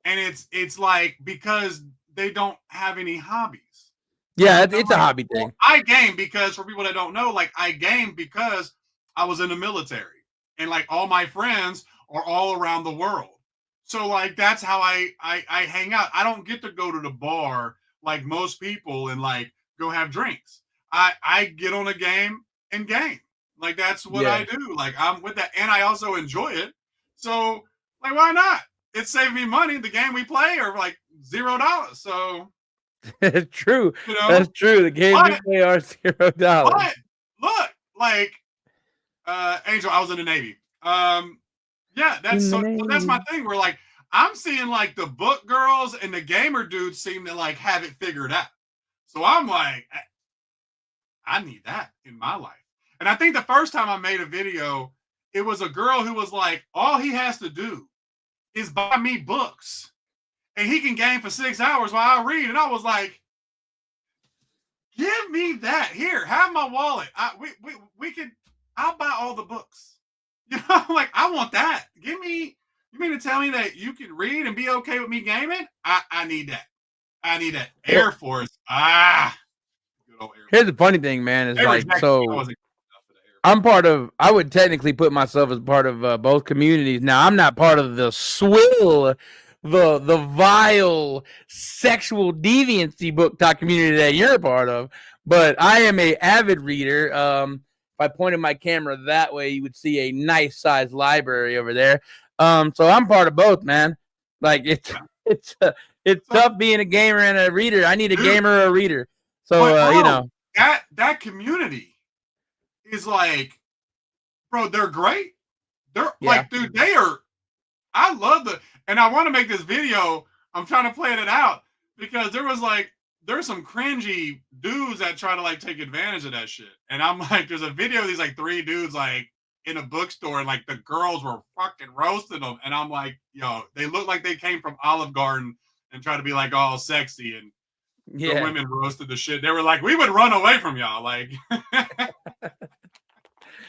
And it's like because they don't have any hobbies. Yeah, And I'm it's a like, hobby well, thing. I game because for people that don't know, like I game because I was in the military and like all my friends are all around the world. So like that's how I hang out. I don't get to go to the bar like most people and like go have drinks. I get on a game and game. Like that's what Yeah. I do. Like I'm with that and I also enjoy it. So like why not? It saved me money. The game we play are like $0. So It's true. you know, That's true. The games we but play are $0. but look, like Angel, I was in the Navy. Yeah, that's In the so that's my name. thing. Where like I'm seeing like the book girls and the gamer dudes seem to like have it figured out. So I'm like, I need that in my life. And I think the first time I made a video, it was a girl who was like, all he has to do is buy me books, and he can game for 6 hours while I read. And I was like, give me that. Here, have my wallet. We could. I'll buy all the books. You know, like I want that. Give me. You mean to tell me that you can read and be okay with me gaming? I need that. I need that. Air Force. Good old Air Force. Here's the funny thing, man, is They like rejected me. I so wasn't good enough for the Air Force. I'm part of. I would technically put myself as part of both communities. Now, I'm not part of the swill, the vile sexual deviancy book talk community that you're a part of, but I am a avid reader. If I pointed my camera that way, you would see a nice sized library over there. So I'm part of both, man. Like it's tough being a gamer and a reader. I need a Dude, gamer or a reader. So but bro, you know that community is like, bro, they're great. They're like, dude, they are. I love and I want to make this video. I'm trying to plan it out because there's some cringy dudes that try to like take advantage of that shit. And I'm like, there's a video of these like 3 dudes like in a bookstore and like the girls were fucking roasting them. And I'm like, yo, they look like they came from Olive Garden and try to be like all sexy. And the women roasted the shit. They were like, we would run away from y'all. Like,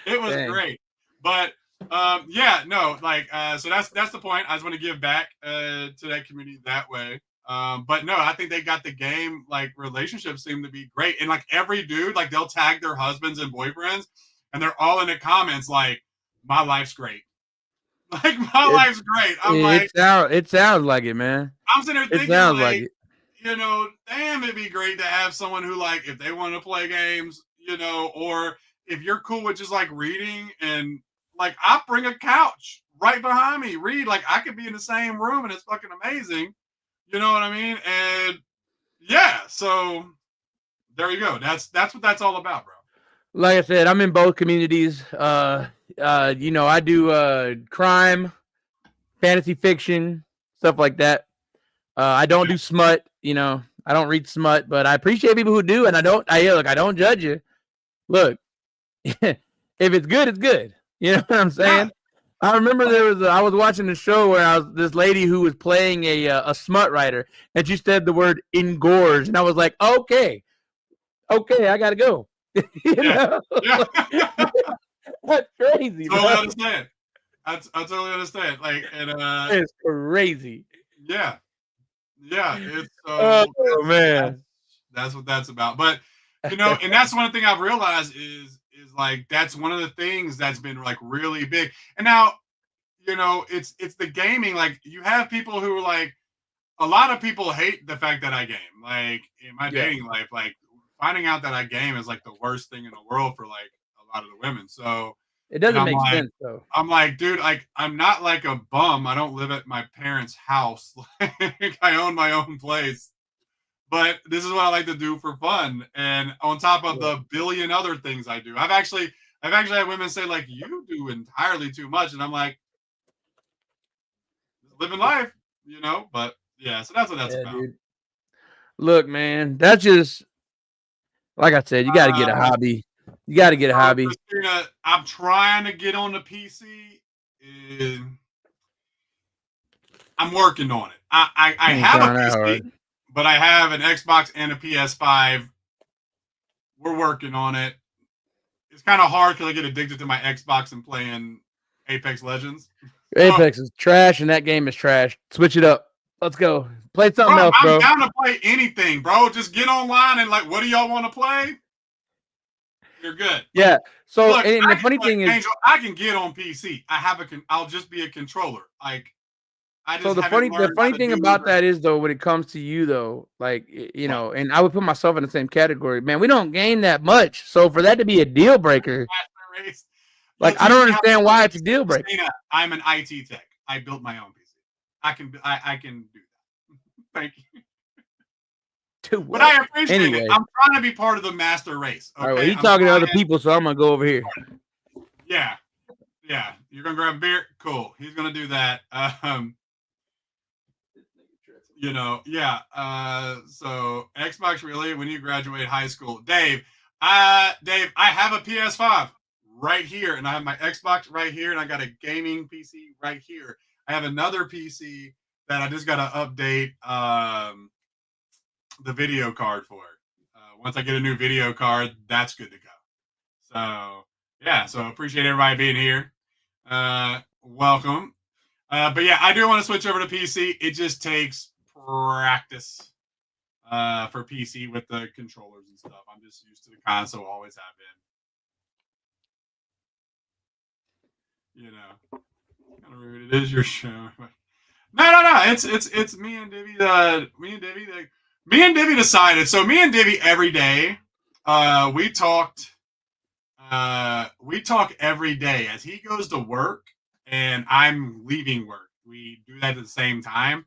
it was great. But yeah, no, like so that's the point. I just want to give back to that community that way. But no, I think they got the game, like relationships seem to be great. And like every dude, like they'll tag their husbands and boyfriends and they're all in the comments like, my life's great. Like my life's great. I'm like, it sounds like it, man. I'm sitting there thinking like you know, damn, it'd be great to have someone who like if they want to play games, you know, or if you're cool with just like reading and like I bring a couch right behind me, read, like I could be in the same room and it's fucking amazing. You know what I mean? And yeah, so there you go. That's what that's all about, bro. Like I said, I'm in both communities. You know, I do crime, fantasy fiction, stuff like that. I don't do smut, you know. I don't read smut, but I appreciate people who do, and I don't judge you. Look, if it's good, it's good. You know what I'm saying? Yeah. I remember I was watching a show where this lady who was playing a smut writer, and she said the word engorge, and I was like, okay, I gotta go. You know? That's crazy. Totally understand. I totally understand. Like, and it's crazy. Yeah, it's oh man, that's what that's about. But you know, and that's one thing I've realized is like that's one of the things that's been like really big. And now, you know, it's the gaming. Like you have people who are like, a lot of people hate the fact that I game. Like in my dating life, like finding out that I game is like the worst thing in the world for like a lot of the women. So it doesn't make sense though. I'm like, dude, like I'm not like a bum. I don't live at my parents' house. Like I own my own place. But this is what I like to do for fun. And on top of the billion other things I do. I've actually had women say, like, you do entirely too much. And I'm like, living life, you know, but yeah, so that's what that's about. Dude. Look, man, that's just like I said. You got to get a hobby. You got to get a hobby. Christina, I'm trying to get on the PC. And I'm working on it. I have a PC, but I have an Xbox and a PS5. We're working on it. It's kind of hard because I get addicted to my Xbox and playing Apex Legends. Apex is trash, and that game is trash. Switch it up. Let's go. Play something else, bro. I'm down to play anything, bro. Just get online and like, what do y'all want to play? You're good. Yeah. So, look, and the funny thing is, Angel, I can get on PC. I'll just be a controller. Like, so the funny thing about that is though, when it comes to you though, like you know, and I would put myself in the same category. Man, we don't gain that much, so for that to be a deal breaker, like I don't understand why it's a deal breaker. I'm an IT tech. I built my own PC. I can do that. Thank you. Dude, but I appreciate it. I'm trying to be part of the master race. Okay? All right, well, he's talking to other people, so I'm gonna go over here. Yeah. You're gonna grab a beer? Cool. He's gonna do that. You know, yeah. So Xbox really when you graduate high school, Dave. I have a PS5 right here, and I have my Xbox right here, and I got a gaming PC right here. I have another PC that I just got to update the video card for. Once I get a new video card, that's good to go. So yeah, so appreciate everybody being here. Welcome. But yeah, I do want to switch over to PC. It just takes practice for PC with the controllers and stuff. I'm just used to the console, always have been. You know, kind of rude. It is your show. No. It's me and Divi. Me and Divi decided. So me and Divi every day. We talk every day as he goes to work and I'm leaving work. We do that at the same time.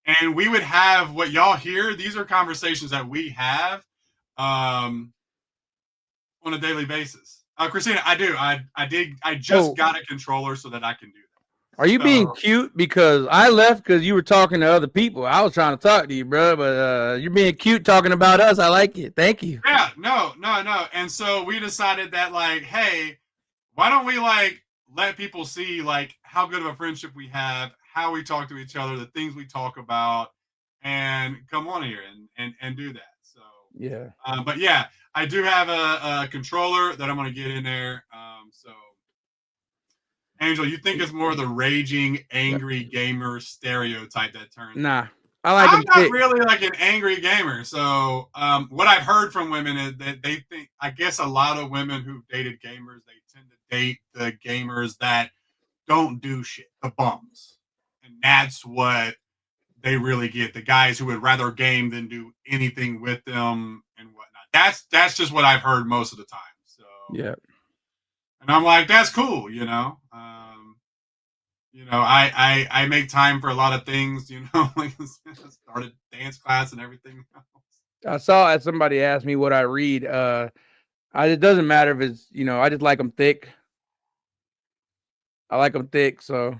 And we would have what y'all hear. These are conversations that we have on a daily basis. Christina, I do. I just got a controller so that I can do that. Are you being cute? Because I left because you were talking to other people. I was trying to talk to you, bro, but you're being cute talking about us. I like it. Thank you. Yeah, no. And so we decided that, like, hey, why don't we, like, let people see, like, how good of a friendship we have, how we talk to each other, the things we talk about, and come on here and do that. So, yeah. But, yeah, I do have a controller that I'm going to get in there. So, Angel, you think it's more the raging, angry gamer stereotype that turns? Nah, I'm not really like an angry gamer. So, what I've heard from women is that they think, I guess a lot of women who've dated gamers, they tend to date the gamers that don't do shit, the bums. And that's what they really get. The guys who would rather game than do anything with them and whatnot. That's just what I've heard most of the time. So, yeah. And I'm like, that's cool, you know. I make time for a lot of things, you know, like started dance class and everything else. I saw somebody asked me what I read. It doesn't matter if it's, you know, I just like them thick. I like them thick, so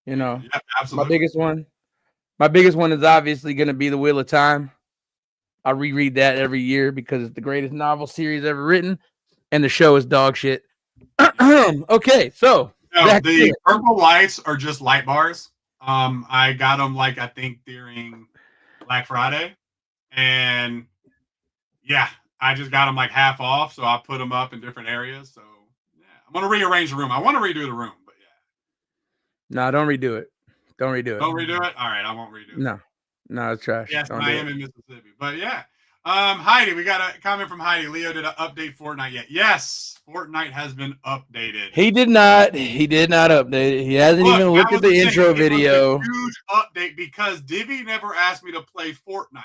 you know. Yeah, absolutely. My biggest one is obviously going to be The Wheel of Time. I reread that every year because it's the greatest novel series ever written, and the show is dog shit. Okay, so the purple lights are just light bars. I got them I think during Black Friday, and yeah, I just got them half off, so I put them up in different areas. So yeah, I'm gonna rearrange the room. I want to redo the room, but yeah. No, don't redo it. Don't redo it. Don't redo it. All right, I won't redo it. No, it's trash. Yes, I am in Mississippi, but yeah. Heidi, we got a comment from Heidi. Leo did an update Fortnite yet? Yes, Fortnite has been updated. He did not update it. He hasn't even looked at the intro video. It was a huge update because Divi never asked me to play Fortnite.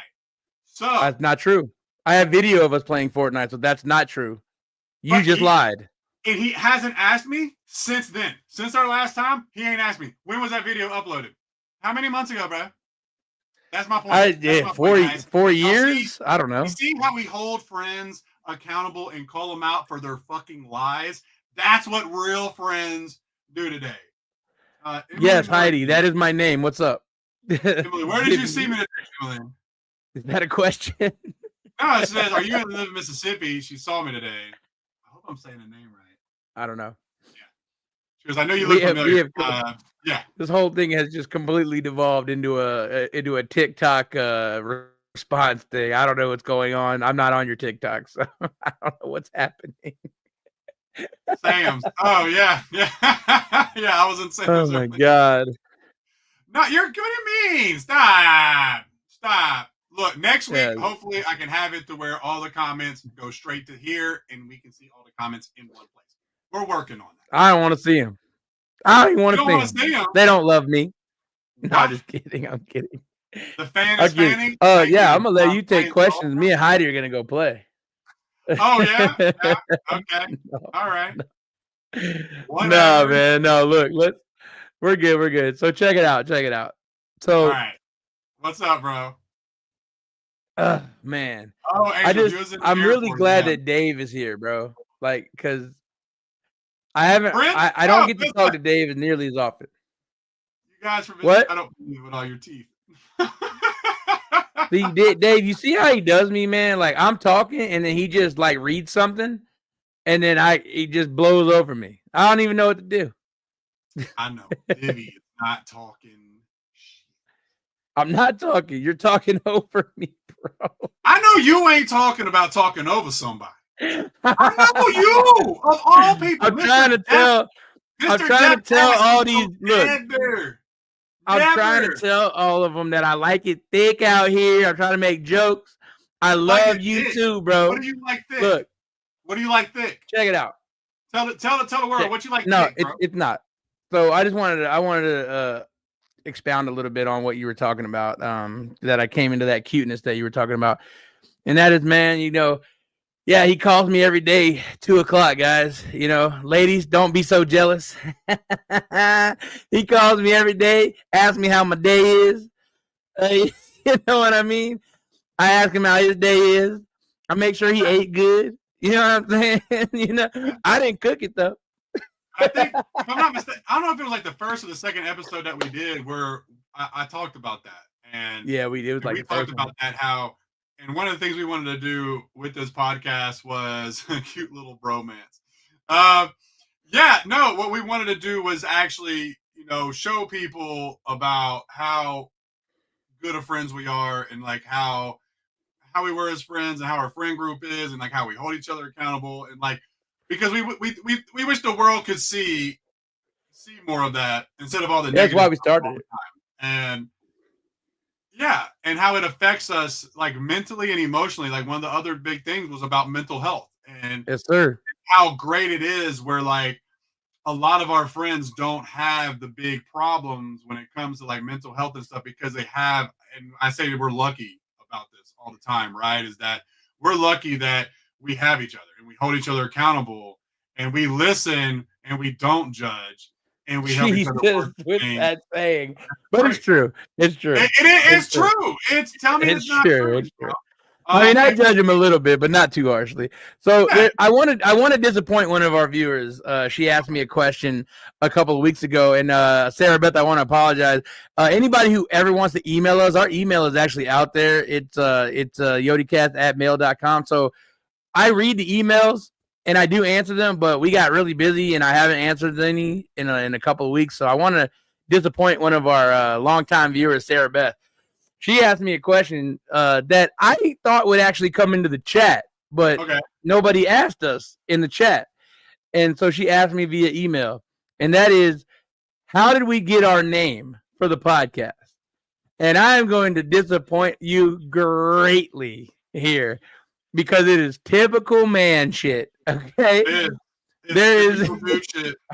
So that's not true. I have video of us playing Fortnite, so that's not true. You just lied. And he hasn't asked me since then. Since our last time, he ain't asked me. When was that video uploaded? How many months ago, bro? That's my point. 4 years? I don't know. You see how we hold friends accountable and call them out for their fucking lies? That's what real friends do today. Yes, Heidi, that is my name. What's up? Emily, where did you see me today, Emily? Is that a question? No, it says, "Are you in Mississippi?" She saw me today. I hope I'm saying the name right. I don't know. Yeah. She goes, "I know you look familiar." Yeah. This whole thing has just completely devolved into a TikTok response thing. I don't know what's going on. I'm not on your TikTok, so I don't know what's happening. Sam's. Oh yeah. Yeah. Yeah. I was in Sam's. Oh my God. No, you're good at me. Stop. Stop. Look, next week, Yeah. hopefully I can have it to where all the comments go straight to here and we can see all the comments in one place. We're working on that. I don't want to see him. I don't even want to see him. They don't love me. What? No, just kidding. I'm kidding. The fan is fanning? Yeah, I'm gonna let you take questions. Me and Heidi are gonna go play. Oh yeah? Yeah. Okay. No, all right. No, man. No, look, we're good. We're good. So check it out. So all right. What's up, bro? Man. Oh, Angel, I'm really glad that Dave is here, bro. Like, cause I don't get to talk to Dave as nearly as often. You guys for what? I don't believe with all your teeth. See, Dave, you see how he does me, man? Like, I'm talking and then he just like reads something and then he just blows over me. I don't even know what to do. I know. Divi is not talking. I'm not talking. You're talking over me, bro. I know you ain't talking about talking over somebody. I know you of all people. I'm trying to tell all these. Look, I'm trying to tell all of them that I like it thick out here. I'm trying to make jokes. I love you too, bro. What do you like thick? Look, what do you like thick? Check it out. Tell the world what you like. No, thick, it's not. So I wanted to expound a little bit on what you were talking about. That I came into that cuteness that you were talking about, and that is, man, yeah, he calls me every day, 2:00, guys. Ladies, don't be so jealous. He calls me every day, asks me how my day is. You know what I mean? I ask him how his day is. I make sure he ate good. You know what I'm saying? I didn't cook it though. I think, if I'm not mistaken, I don't know if it was like the first or the second episode that we did where I talked about that. And yeah, we did. It was like we talked about that, how, and one of the things we wanted to do with this podcast was a cute little bromance. What we wanted to do was actually, show people about how good of friends we are and like how we were as friends and how our friend group is and like how we hold each other accountable and like, because we wish the world could see more of that instead of all the negative. That's why we started it. And and how it affects us like mentally and emotionally. Like one of the other big things was about mental health and yes, sir. How great it is where like a lot of our friends don't have the big problems when it comes to like mental health and stuff because they have, and I say we're lucky about this all the time, right? Is that we're lucky that we have each other and we hold each other accountable and we listen and we don't judge and we help each other work with that saying. But right. It's true. It's true. It's true. It's tell me it's not true. It's true. I mean, I judge him a little bit, but not too harshly. So I want to disappoint one of our viewers. She asked me a question a couple of weeks ago, and Sarah Beth, I want to apologize. Anybody who ever wants to email us, our email is actually out there. It's yodicast@mail.com. So I read the emails and I do answer them, but we got really busy and I haven't answered any in a couple of weeks. So I want to disappoint one of our longtime viewers, Sarah Beth. She asked me a question that I thought would actually come into the chat, but nobody asked us in the chat. And so she asked me via email, and that is, how did we get our name for the podcast? And I am going to disappoint you greatly here because it is typical man shit. Okay? There is.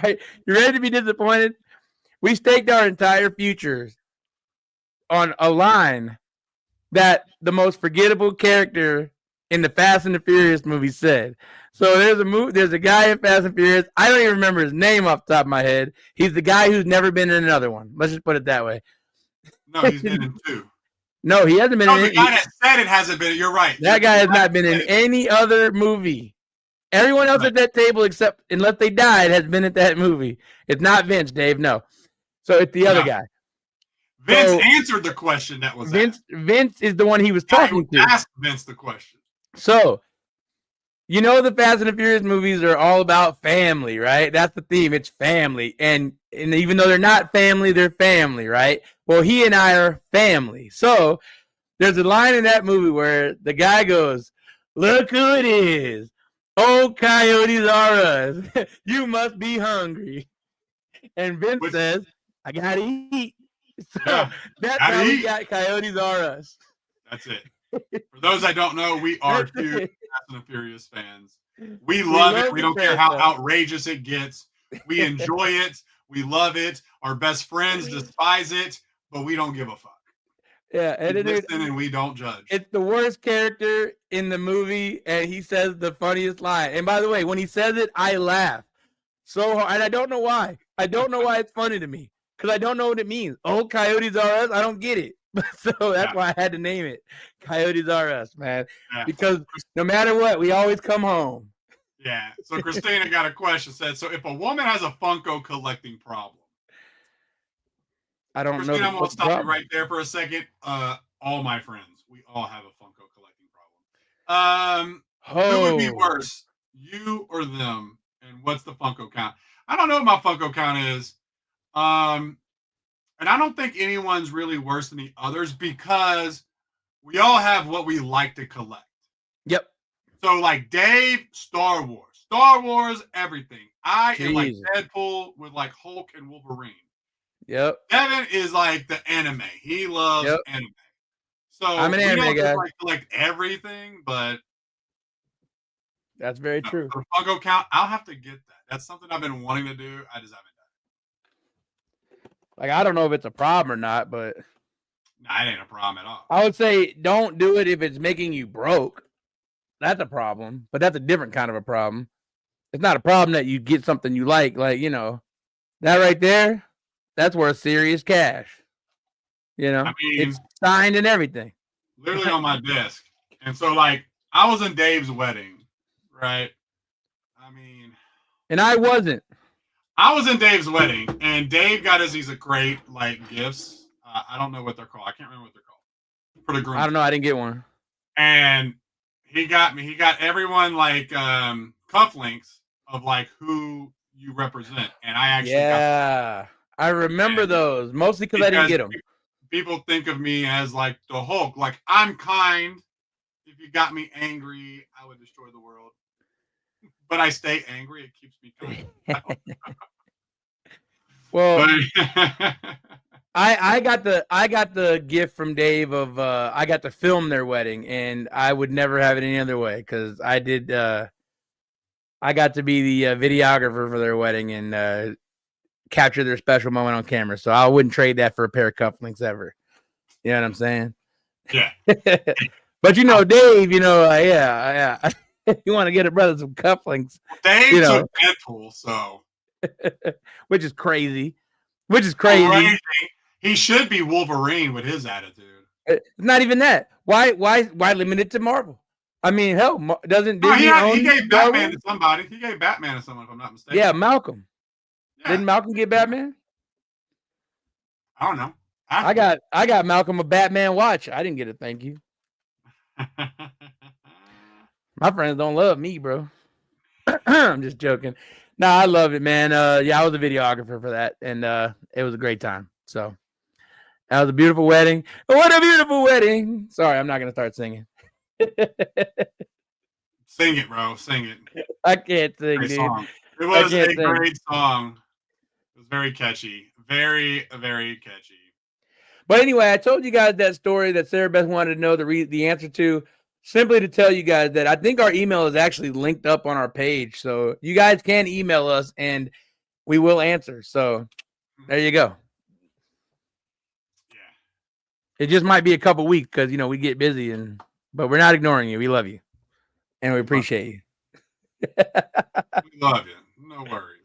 Right, you ready to be disappointed? We staked our entire futures on a line that the most forgettable character in the Fast and the Furious movie said. So there's a guy in Fast and Furious. I don't even remember his name off the top of my head. He's the guy who's never been in another one. Let's just put it that way. No, he's been in two. No, he hasn't been in any. The guy that said it hasn't been. You're right. That guy has not been in any other movie. Everyone else at that table, except unless they died, has been at that movie. It's not Vince, Dave. No. So it's the other guy. Vince So, answered the question that was asked. Vince is the one he was I talking to. asked Vince the question. So, you know, the Fast and the Furious movies are all about family, right? That's the theme. It's family. And even though they're not family, they're family, right? Well, he and I are family. So there's a line in that movie where the guy goes, "Look who it is. Old coyotes are us. You must be hungry." And Vince says, "I gotta eat." So that's how we got Coyotes Are Us. That's it. For those that don't know, we are huge Fast and the Furious fans. We love it. We don't care how outrageous it gets. We enjoy it. We love it. Our best friends despise it, but we don't give a fuck. Yeah, and we listen and we don't judge. It's the worst character in the movie, and he says the funniest line. And by the way, when he says it, I laugh so hard, and I don't know why. I don't know why it's funny to me, because I don't know what it means. Old Coyotes Are Us. I don't get it. So that's why I had to name it Coyotes Are Us, man. Yeah. Because no matter what, we always come home. Yeah. So Christina got a question. Said, so if a woman has a Funko collecting problem, I don't Christina, know. I'm going to stop you right there for a second. All my friends, we all have a Funko collecting problem. Who would be worse, you or them? And what's the Funko count? I don't know what my Funko count is. And I don't think anyone's really worse than the others because we all have what we like to collect. Yep. So like Dave, Star Wars, everything. I am like Deadpool with like Hulk and Wolverine. Yep. Devin is like the anime. He loves anime. So I'm an anime guy. Like collect everything, but that's very true. For Funko count, I'll have to get that. That's something I've been wanting to do. I just haven't done it. Like, I don't know if it's a problem or not, but nah, it ain't a problem at all. I would say don't do it if it's making you broke. That's a problem, but that's a different kind of a problem. It's not a problem that you get something you like, you know, that right there, that's worth serious cash. You know, I mean, it's signed and everything. Literally on my desk. And so, like, I was in Dave's wedding, right? I mean, and I wasn't. I was in Dave's wedding, and Dave got us these great, like, gifts. I don't know what they're called. I can't remember what they're called. For the groom. I don't know. I didn't get one. And he got everyone, like, cufflinks of, like, who you represent. And I actually got I remember those, mostly because I didn't get them. People think of me as, like, the Hulk. Like, I'm kind. If you got me angry, I would destroy the world. But I stay angry. It keeps me kind. Well, I got the gift from Dave of I got to film their wedding, and I would never have it any other way because I did. I got to be the videographer for their wedding and capture their special moment on camera. So I wouldn't trade that for a pair of cufflinks ever. You know what I'm saying? Yeah. But you know, Dave, you know, yeah. You want to get a brother some cufflinks. Dave took Deadpool, so which is crazy. Crazy. He should be Wolverine with his attitude. Not even that. Why limit it to Marvel? I mean, hell, doesn't Disney he gave Batman to somebody. He gave Batman to someone, if I'm not mistaken. Yeah, Malcolm. Yeah. Didn't Malcolm get Batman? I don't know. I got Malcolm a Batman watch. I didn't get it. Thank you. My friends don't love me, bro. I'm just joking. No, I love it, man. Yeah, I was a videographer for that, and it was a great time. So that was a beautiful wedding. What a beautiful wedding. Sorry, I'm not gonna start singing. Sing it, bro. Sing it. I can't sing, great dude. Song. It was a great song. It was very catchy. Very, very catchy. But anyway, I told you guys that story that Sarah Beth wanted to know the answer to, simply to tell you guys that I think our email is actually linked up on our page. So you guys can email us and we will answer. So there you go. Yeah. It just might be a couple weeks because, you know, we get busy, but we're not ignoring you. We love you. And we appreciate you. We love you. No worries.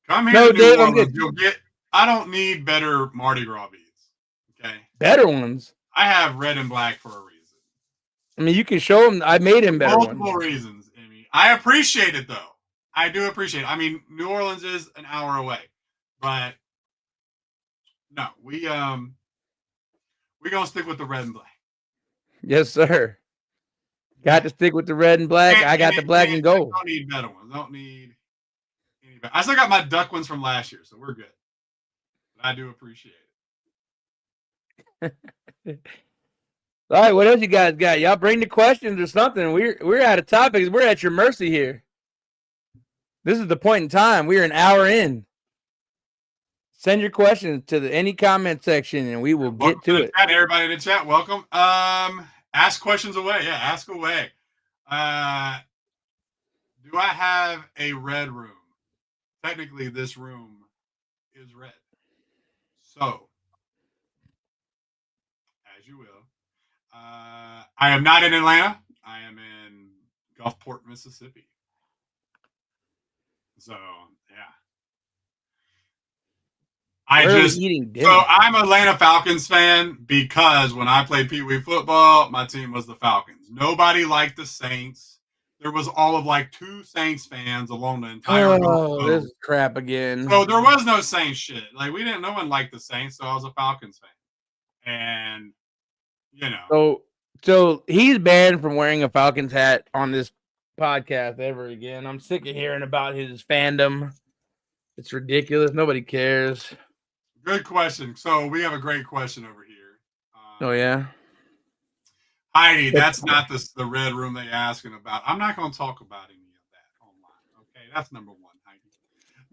Come here to New Orleans. You'll get. I don't need better Mardi Gras beads. Okay. Better ones. I have red and black for a reason. I mean, you can show them. I made him better Multiple reasons, Amy. I appreciate it, though. I do appreciate it. I mean, New Orleans is an hour away, but No, we gonna stick with the red and black. Yes, sir. Got to stick with the red and black. I got the black and gold. Don't need better ones. Don't need any better. I still got my duck ones from last year, so we're good. But I do appreciate it. All right, what else you guys got? Y'all bring the questions or something. We're out of topics. We're at your mercy here. This is the point in time. We're an hour in. Send your questions to any comment section, and we will get to it. Chat, everybody in the chat, welcome. Ask questions away. Yeah, ask away. Do I have a red room? Technically, this room is red. So, as you will. I am not in Atlanta. I am in Gulfport, Mississippi. So, yeah. I'm an Atlanta Falcons fan because when I played Pee Wee football, my team was the Falcons. Nobody liked the Saints. There was all of like 2 Saints fans along the entire road. Oh, this is crap again. So there was no Saints shit. Like no one liked the Saints, so I was a Falcons fan. And you know. So he's banned from wearing a Falcons hat on this podcast ever again. I'm sick of hearing about his fandom. It's ridiculous. Nobody cares. Good question. So we have a great question over here. Oh, yeah? Heidi, that's not the red room they're asking about. I'm not going to talk about any of that online. Okay, that's number 1, Heidi.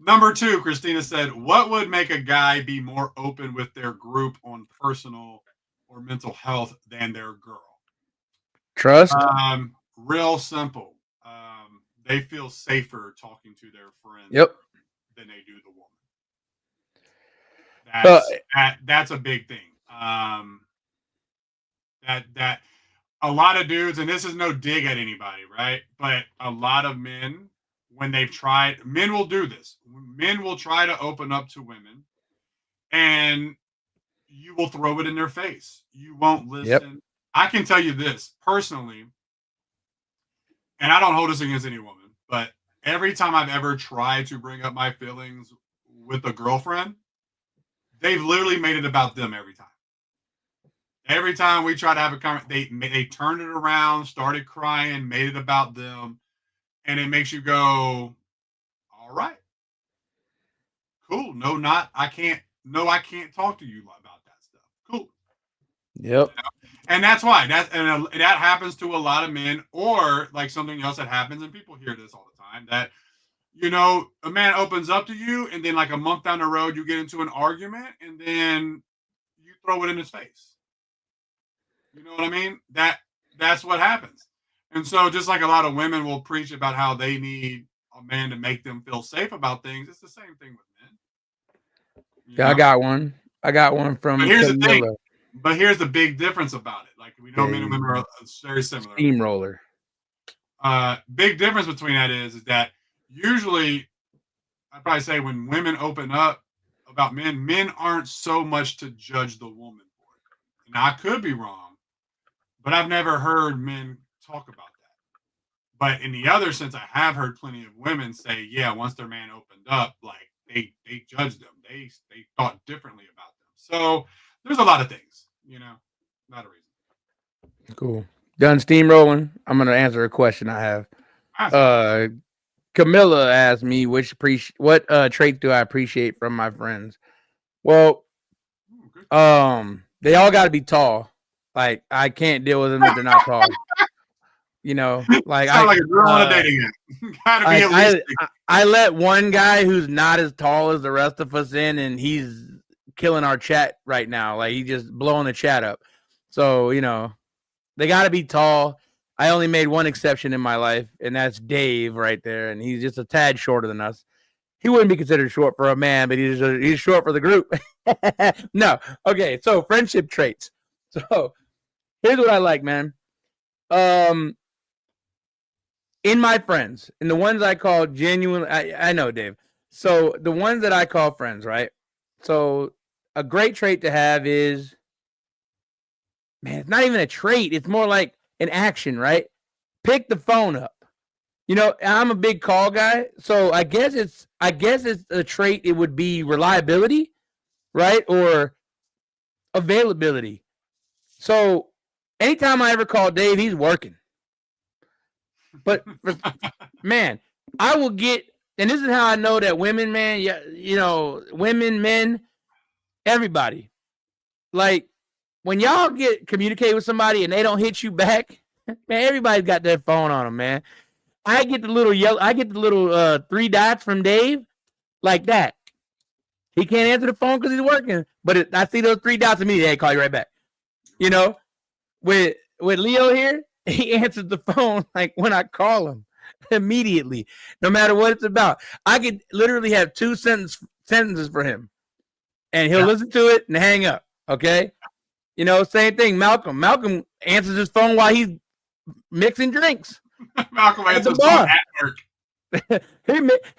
Number 2, Christina said, what would make a guy be more open with their group on personal or mental health than their girl? Trust? Real simple. They feel safer talking to their friends than they do the woman. That's a big thing. That a lot of dudes, and this is no dig at anybody, right? But a lot of men, when they've tried, men will do this. Men will try to open up to women, and you will throw it in their face. You won't listen. Yep. I can tell you this personally, and I don't hold this against any woman, but every time I've ever tried to bring up my feelings with a girlfriend, they've literally made it about them every time. Every time we try to have a conversation, they turned it around, started crying, made it about them, and it makes you go, all right, cool. I can't talk to you about that stuff. Cool. Yep. You know? And that's why that happens to a lot of men, or like something else that happens, and people hear this all the time, that a man opens up to you, and then like a month down the road, you get into an argument, and then you throw it in his face. You know what I mean? That's what happens. And so just like a lot of women will preach about how they need a man to make them feel safe about things, it's the same thing with men. Yeah, I got one. From But here's the thing. But here's the big difference about it. Like, we know men and women are very similar. Steamroller. Big difference between that is that usually, I'd probably say when women open up about men aren't so much to judge the woman for it. Now, I could be wrong, but I've never heard men talk about that. But in the other sense, I have heard plenty of women say, yeah, once their man opened up, like, they judged them. They thought differently about them. So there's a lot of things, not a reason. Cool. Done steamrolling. I'm going to answer a question I have. Camilla asked me what trait do I appreciate from my friends? Well, they all got to be tall. Like, I can't deal with them if they're not tall. Like sound like a girl on a dating app. Gotta be at least. I let one guy who's not as tall as the rest of us in, and he's killing our chat right now. Like, he's just blowing the chat up. So, they got to be tall. I only made one exception in my life, and that's Dave right there. And he's just a tad shorter than us. He wouldn't be considered short for a man, but he's short for the group. No. Okay. So friendship traits. So here's what I like, man. In my friends, and the ones I call genuine, I know, Dave. So the ones that I call friends, right? So a great trait to have is, man, it's not even a trait. It's more like an action, right? Pick the phone up. I'm a big call guy, so I guess it's a trait. It would be reliability. right? Or availability. So anytime I ever call Dave, he's working. But man, I will get, and this is how I know that women, man, women, men, everybody, like when y'all communicate with somebody and they don't hit you back, man, everybody's got their phone on them, man. I get the little 3 dots from Dave like that. He can't answer the phone because he's working, but I see those 3 dots immediately. Hey, call you right back. With Leo here, he answers the phone like when I call him immediately, no matter what it's about. I could literally have 2 sentences for him, and he'll listen to it and hang up. Okay, same thing. Malcolm answers his phone while he's mixing drinks. Malcolm answers his phone at work.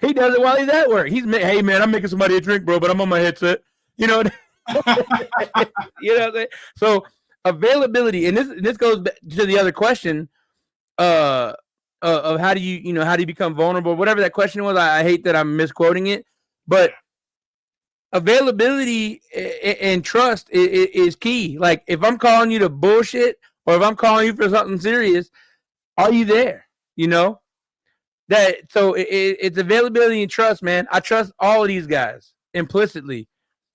he does it while he's at work. Hey man, I'm making somebody a drink, bro, but I'm on my headset. You know what I'm saying? So availability, and this goes back to the other question of how do you become vulnerable? Whatever that question was, I hate that I'm misquoting it, but availability and trust is key. Like if I'm calling you to bullshit or if I'm calling you for something serious, are you there? It's availability and trust, man. I trust all of these guys implicitly.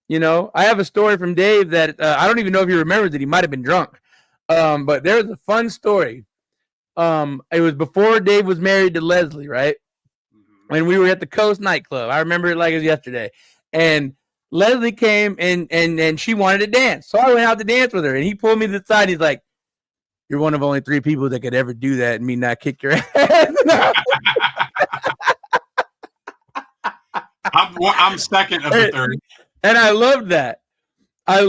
I have a story from Dave that I don't even know if he remembers it. He might have been drunk. But there's a fun story. It was before Dave was married to Leslie, right? When we were at the Coast nightclub. I remember it like it was yesterday. And Leslie came and she wanted to dance. So I went out to dance with her. And he pulled me to the side. He's like, "You're one of only 3 people that could ever do that and me not kick your ass." I'm second of the third. And I love that. I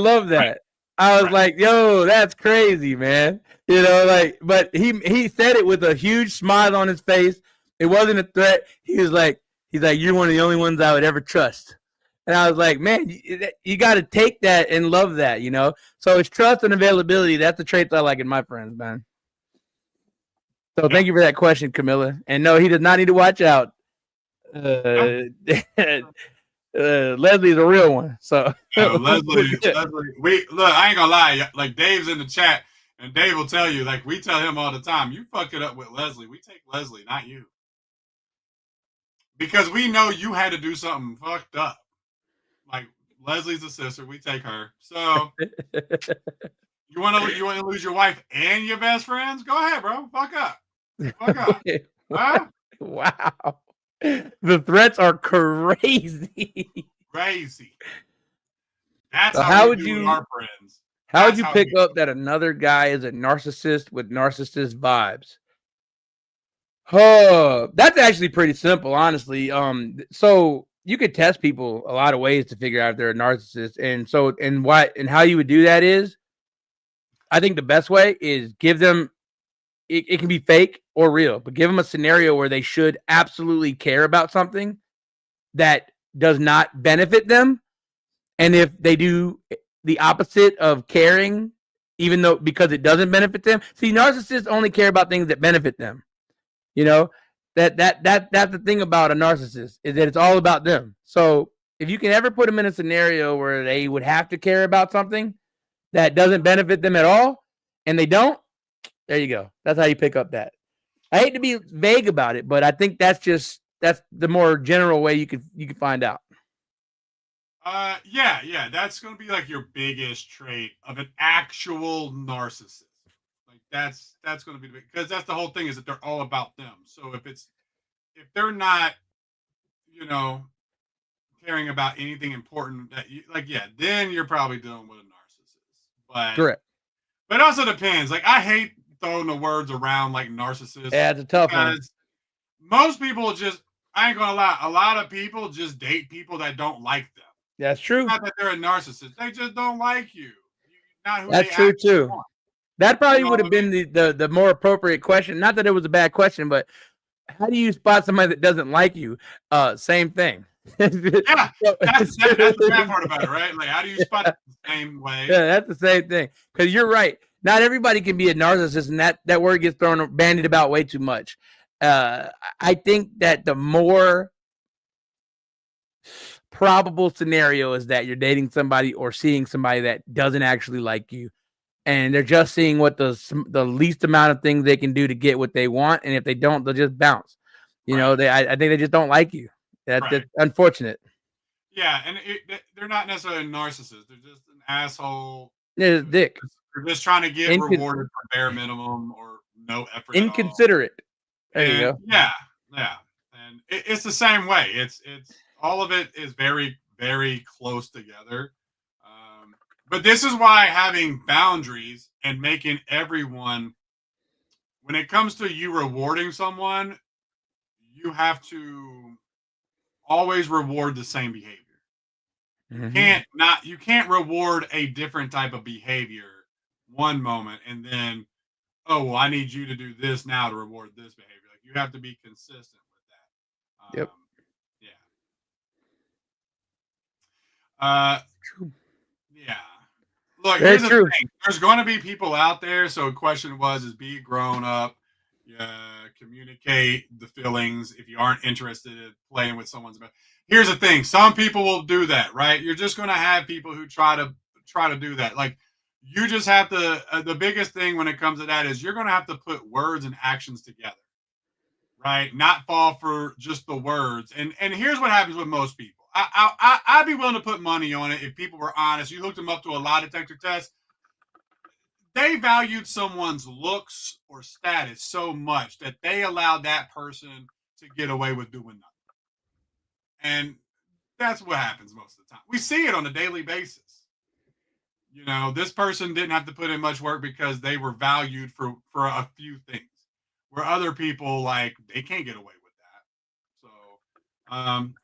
was like, yo, that's crazy, man. But he said it with a huge smile on his face. It wasn't a threat. He's like, "You're one of the only ones I would ever trust." And I was like, man, you got to take that and love that, So it's trust and availability. That's the traits I like in my friends, man. So thank you for that question, Camilla. And no, he does not need to watch out. Leslie's a real one. So Leslie. I ain't gonna lie. Like Dave's in the chat, and Dave will tell you. Like we tell him all the time, you fuck it up with Leslie. We take Leslie, not you, because we know you had to do something fucked up. Like Leslie's a sister, we take her. So you want to lose your wife and your best friends? Go ahead, bro. Fuck up. Huh? Wow. The threats are crazy. Crazy. That's so how would you with our friends. How would you pick up that another guy is a narcissist with narcissist vibes? Oh, that's actually pretty simple, honestly. So you could test people a lot of ways to figure out if they're a narcissist. And how you would do that is, I think the best way is give them, it can be fake or real, but give them a scenario where they should absolutely care about something that does not benefit them. And if they do the opposite of caring, even though because it doesn't benefit them, see, narcissists only care about things that benefit them. That's the thing about a narcissist is that it's all about them. So if you can ever put them in a scenario where they would have to care about something that doesn't benefit them at all, and they don't, there you go. That's how you pick up that. I hate to be vague about it, but I think that's the more general way you could find out. Yeah. That's going to be like your biggest trait of an actual narcissist. Like that's going to be because that's the whole thing is that they're all about them. So if they're not, caring about anything important that then you're probably dealing with a narcissist. But correct. But it also depends. Like I hate throwing the words around like narcissist. Yeah, it's a tough one. Most people I ain't gonna lie, a lot of people just date people that don't like them. That's true. It's not that they're a narcissist. They just don't like you. Not who That's true too. Want. That probably would have been the more appropriate question. Not that it was a bad question, but how do you spot somebody that doesn't like you? Same thing. Yeah, that's the bad part about it, right? Like, how do you spot it the same way? Yeah, that's the same thing. Because you're right. Not everybody can be a narcissist, and that word gets bandied about way too much. I think that the more probable scenario is that you're dating somebody or seeing somebody that doesn't actually like you, and they're just seeing what the least amount of things they can do to get what they want, and if they don't, they'll just bounce. You know, I think they just don't like you. That's unfortunate. Yeah, and they're not necessarily narcissists. They're just an asshole. They're a dick. They're just trying to get rewarded for bare minimum or no effort Inconsiderate. At all. There you go. Yeah, and it's the same way. It's all of it is very, very close together. But this is why having boundaries and making everyone, when it comes to you rewarding someone, you have to always reward the same behavior. You can't reward a different type of behavior one moment and then, oh, well, I need you to do this now to reward this behavior. Like, you have to be consistent with that. Yep. True. Yeah. Look, here's the thing. There's going to be people out there. So the question is be grown up. Communicate the feelings if you aren't interested in playing with someone's. Here's the thing: some people will do that, right? You're just going to have people who try to do that. Like, you just have to. The biggest thing when it comes to that is you're going to have to put words and actions together, right? Not fall for just the words. And here's what happens with most people. I'd be willing to put money on it if people were honest. You hooked them up to a lie detector test. They valued someone's looks or status so much that they allowed that person to get away with doing nothing. And that's what happens most of the time. We see it on a daily basis. You know, this person didn't have to put in much work because they were valued for a few things, where other people, like, they can't get away with that. So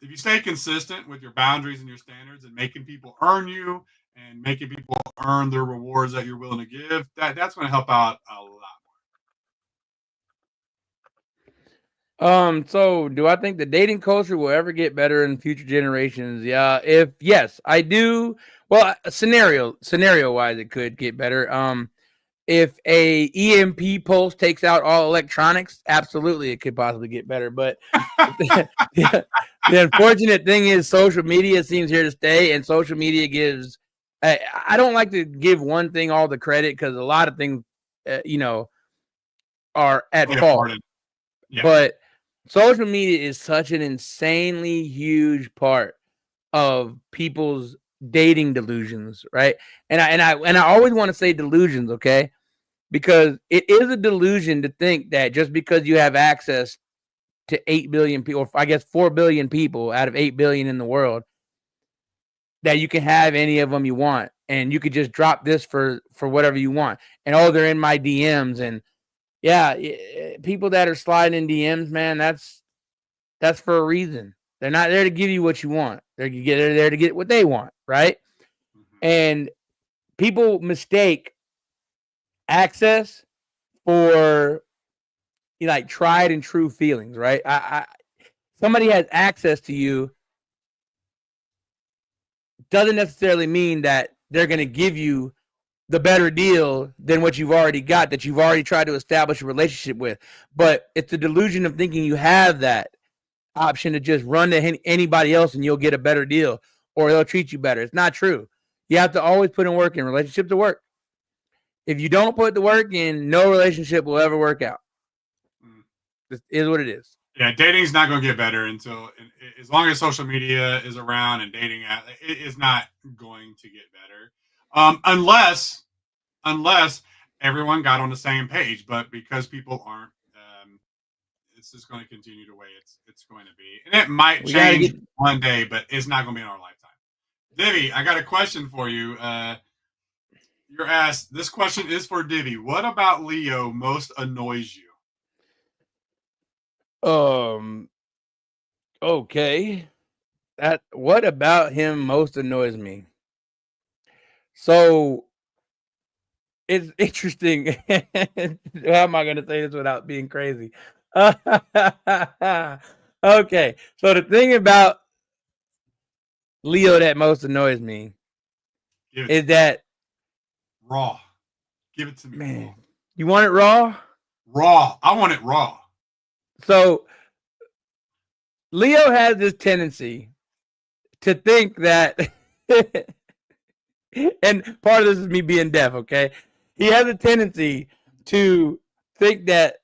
if you stay consistent with your boundaries and your standards and making people earn you, and making people earn their rewards that you're willing to give, that's going to help out a lot more. So do I think the dating culture will ever get better in future generations? Yeah. Yes, I do. Well, scenario wise, it could get better. If a EMP pulse takes out all electronics, absolutely, it could possibly get better. But the unfortunate thing is social media seems here to stay, and social media gives. I don't like to give one thing all the credit because a lot of things, are at fault. Yeah. But social media is such an insanely huge part of people's dating delusions, right? And I always want to say delusions, okay? Because it is a delusion to think that just because you have access to 8 billion people, or I guess 4 billion people out of 8 billion in the world, that you can have any of them you want, and you could just drop this for whatever you want. And they're in my DMs, and people that are sliding in DMs, man, that's for a reason. They're not there to give you what you want. They're there to get what they want, right? And people mistake access for like tried and true feelings, right? Somebody has access to you doesn't necessarily mean that they're going to give you the better deal than what you've already got, that you've already tried to establish a relationship with. But it's the delusion of thinking you have that option to just run to anybody else and you'll get a better deal or they'll treat you better. It's not true. You have to always put in work in relationships to work. If you don't put the work in, no relationship will ever work out. This is what it is. Yeah, dating's not going to get better until, as long as social media is around and dating, it is not going to get better. Unless everyone got on the same page. But because people aren't, it's just going to continue the way it's going to be. And it might change one day, but it's not going to be in our lifetime. Divi, I got a question for you. You're asked, this question is for Divi. What about Leo most annoys you? Okay. What about him most annoys me? So it's interesting. How am I going to say this without being crazy? Okay. So the thing about Leo that most annoys me is that raw. Give it to me. Man, raw. You want it raw? Raw. I want it raw. So Leo has this tendency to think that, and part of this is me being deaf, okay? He has a tendency to think that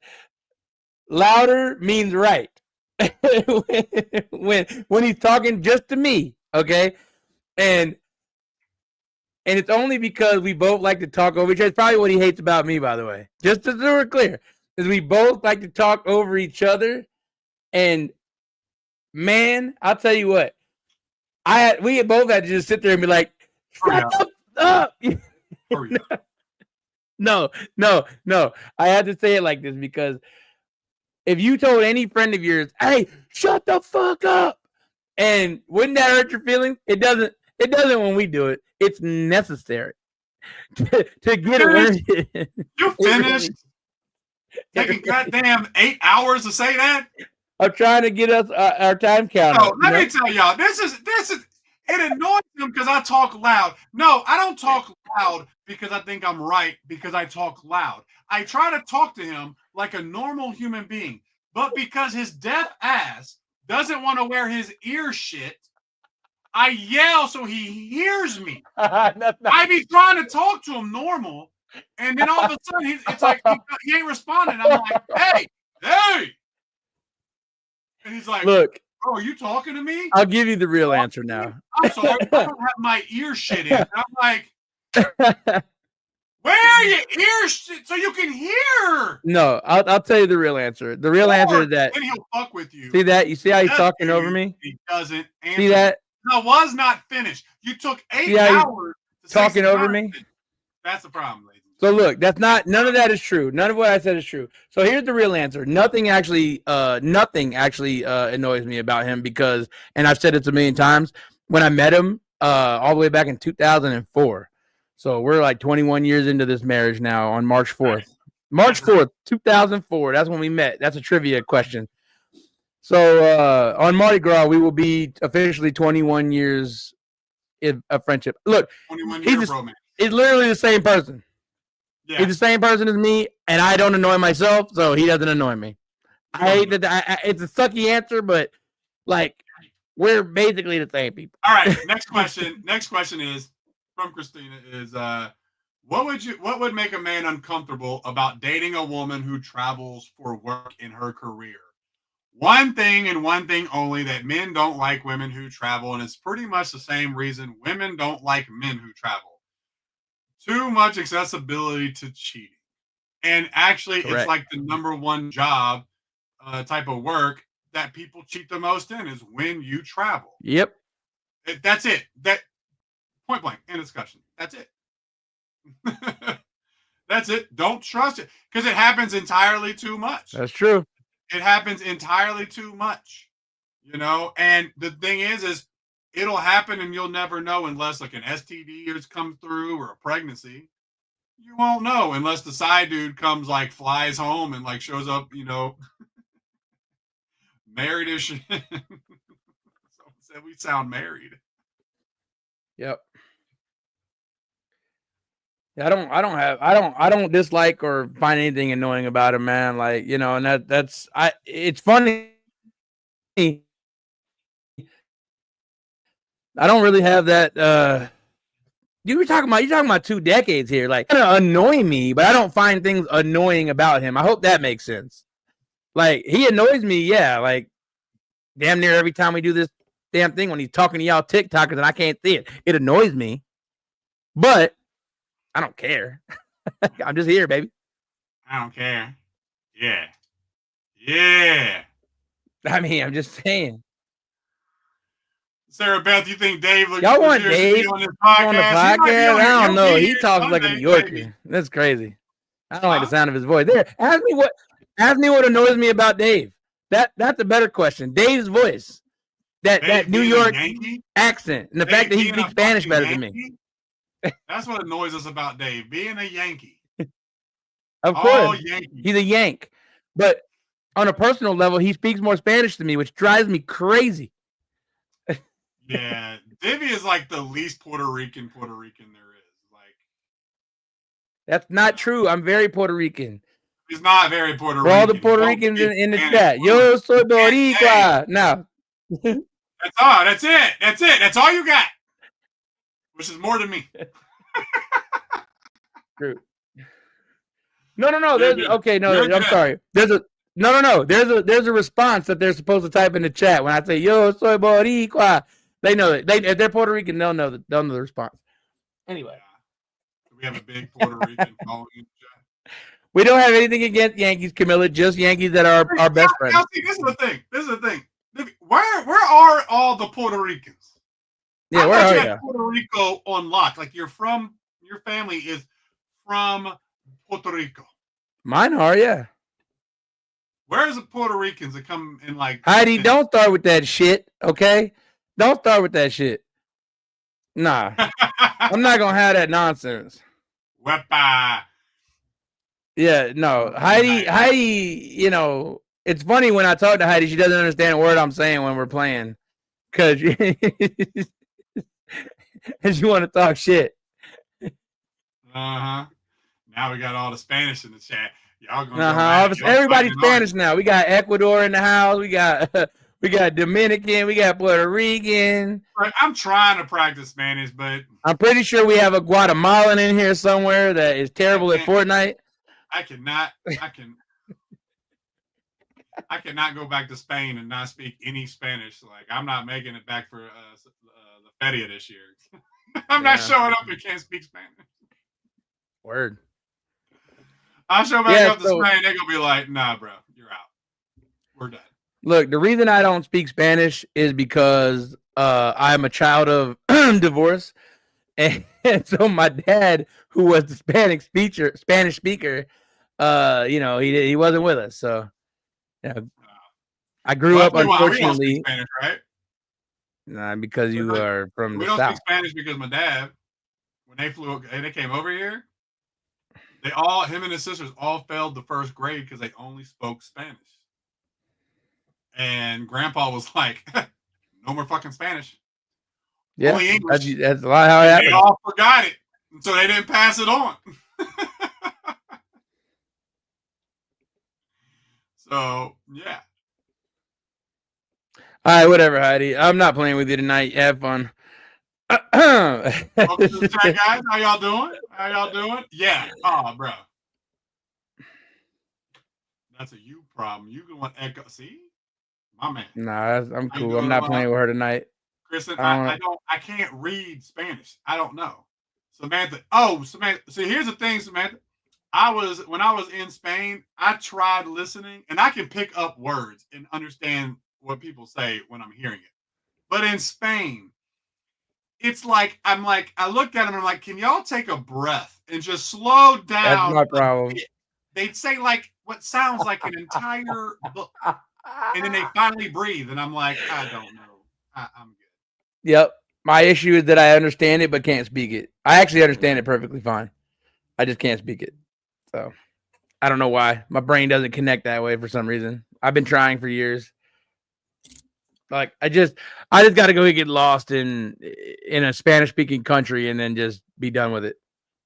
louder means right. when he's talking just to me, okay? And it's only because we both like to talk over each other. It's probably what he hates about me, by the way. Just so we're clear, is we both like to talk over each other. And man, I'll tell you what, we both had to just sit there and be like, shut up. No. I had to say it like this because if you told any friend of yours, hey, shut the fuck up, and wouldn't that hurt your feelings? It doesn't when we do it. It's necessary to get it. You finished? Taking goddamn 8 hours to say that? I'm trying to get us our time counter. No, let me tell y'all, this is it annoys him because I talk loud. No, I don't talk loud because I think I'm right, because I talk loud. I try to talk to him like a normal human being, but because his deaf ass doesn't want to wear his ear shit, I yell so he hears me. I be trying to talk to him normal, and then all of a sudden it's like he ain't responding. I'm like, hey. And he's like, look, bro, are you talking to me? I'll give you the real answer now. I'm sorry, I don't have my ear shit in. I'm like, wear your ear shit so you can hear. No, I'll tell you the real answer. The real answer is that. Then he'll fuck with you. See that? You see how he's talking over me? He doesn't answer. See that? I was not finished. You took 8 hours talking over me. That's the problem, ladies. So look, none of that is true. None of what I said is true. So here's the real answer. Nothing actually annoys me about him because, and I've said it a million times, when I met him all the way back in 2004. So we're like 21 years into this marriage now on March 4th. March 4th, 2004. That's when we met. That's a trivia question. So on Mardi Gras, we will be officially 21 years of friendship. Look, 21 years romance. He's literally the same person. Yeah. He's the same person as me, and I don't annoy myself, so he doesn't annoy me. I hate that. It's a sucky answer, but like we're basically the same people. All right. Next question. Next question is from Christina. Is what would make a man uncomfortable about dating a woman who travels for work in her career? One thing and one thing only, that men don't like women who travel, and it's pretty much the same reason women don't like men who travel. Too much accessibility to cheating. And actually, correct. It's like the number one job type of work that people cheat the most in is when you travel. Yep. That's it. That point blank, end discussion. That's it. That's it. Don't trust it because it happens entirely too much. That's true. It happens entirely too much, you know? And the thing is it'll happen and you'll never know unless like an STD has come through or a pregnancy. You won't know unless the side dude comes, like flies home and like shows up, you know, married-ish. Someone said we sound married. Yep. Yeah, I don't dislike or find anything annoying about him, man. Like, you know, and it's funny. I don't really have that. You're talking about 2 decades here. Like, kind of annoy me, but I don't find things annoying about him. I hope that makes sense. Like, he annoys me, yeah. Like, damn near every time we do this damn thing when he's talking to y'all TikTokers and I can't see it. It annoys me, but I don't care. I'm just here, baby. I don't care. Yeah. Yeah. I mean, I'm just saying. Sarah Beth, you think Dave looks y'all want Dave on the podcast? I don't know. He talks like a New Yorker. Maybe. That's crazy. I don't like the sound of his voice. There, ask me what annoys me about Dave. That's a better question. Dave's voice. That New York accent. And the fact that he speaks Spanish better than me. That's what annoys us about Dave, being a Yankee. Of course. He's a Yank. But on a personal level, he speaks more Spanish than me, which drives me crazy. Yeah, Divi is like the least Puerto Rican there is. Like, that's not true. I'm very Puerto Rican. He's not very Puerto Rican. For all the Puerto Ricans in the chat, yo soy Boricua. Now, hey, That's all. That's it. That's it. That's all you got. Which is more than me. True. No. You're There's good. okay. No, You're I'm good. sorry. There's a no. There's a response that they're supposed to type in the chat when I say "Yo, soy boricua." They know it. If they're Puerto Rican, they'll know the response. Anyway, We have a big Puerto Rican following in the chat. we don't have anything against Yankees, Camilla. Just Yankees that are our best friends. Now, see, this is the thing. Where are all the Puerto Ricans? Yeah, where are you? Puerto Rico on lock. Like your family is from Puerto Rico. Mine are, yeah. Where's the Puerto Ricans that come in like Heidi, don't start with that shit, okay? Don't start with that shit. Nah. I'm not gonna have that nonsense. Wepa. Yeah, no. Heidi, you know, it's funny when I talk to Heidi, she doesn't understand a word I'm saying when we're playing. Cause and she want to talk shit. Now we got all the Spanish in the chat. Y'all gonna everybody's Spanish now. We got Ecuador in the house. We got Dominican. We got Puerto Rican. I'm trying to practice Spanish, but I'm pretty sure we have a Guatemalan in here somewhere that is terrible at Fortnite. I cannot go back to Spain and not speak any Spanish. Like I'm not making it back for the Feria this year. I'm not showing up and can't speak Spanish. Word. I'll show back up to Spain. They're gonna be like, "Nah, bro, you're out. We're done." Look, the reason I don't speak Spanish is because I'm a child of divorce, and so my dad, who was the Spanish speaker, you know, he wasn't with us. So, you know, I grew up unfortunately. We don't speak Spanish, right? Nah, because you are from the South. We don't speak Spanish because my dad, when they came over here, him and his sisters all failed the first grade because they only spoke Spanish. And Grandpa was like, "No more fucking Spanish." Yeah, only English. That's a lot how it happened. They all forgot it, so they didn't pass it on. So yeah. All right, whatever, Heidi. I'm not playing with you tonight. Have fun. Welcome to the chat, guys. How y'all doing? Yeah. Oh, bro. That's a you problem. You can want echo. See, my man. Nah, I'm cool. I'm not playing with her tonight. Kristen, I can't read Spanish. I don't know. Samantha. Oh, Samantha. See, here's the thing, Samantha. When I was in Spain, I tried listening, and I can pick up words and understand what people say when I'm hearing it. But in Spain, it's like I looked at them and I'm like, can y'all take a breath and just slow down? That's my problem. They'd say like what sounds like an entire book, and then they finally breathe, and I'm like, I don't know. I'm good. Yep. My issue is that I understand it but can't speak it. I actually understand it perfectly fine. I just can't speak it. So I don't know why. My brain doesn't connect that way for some reason. I've been trying for years. Like I just got to go get lost in a Spanish speaking country and then just be done with it.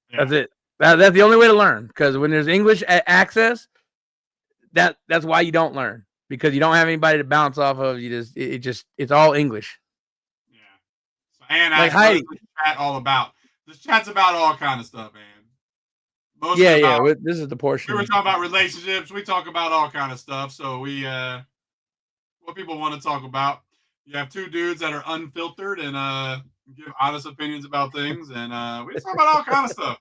Yeah. That's it. That's the only way to learn, because when there's English access, that's why you don't learn, because you don't have anybody to bounce off of. It's all English. Yeah. And like Heidi, this chat's about all kind of stuff, man. This is the portion. We were talking about relationships. We talk about all kind of stuff. So we what people want to talk about. You have two dudes that are unfiltered and give honest opinions about things, and we just talk about all kind of stuff.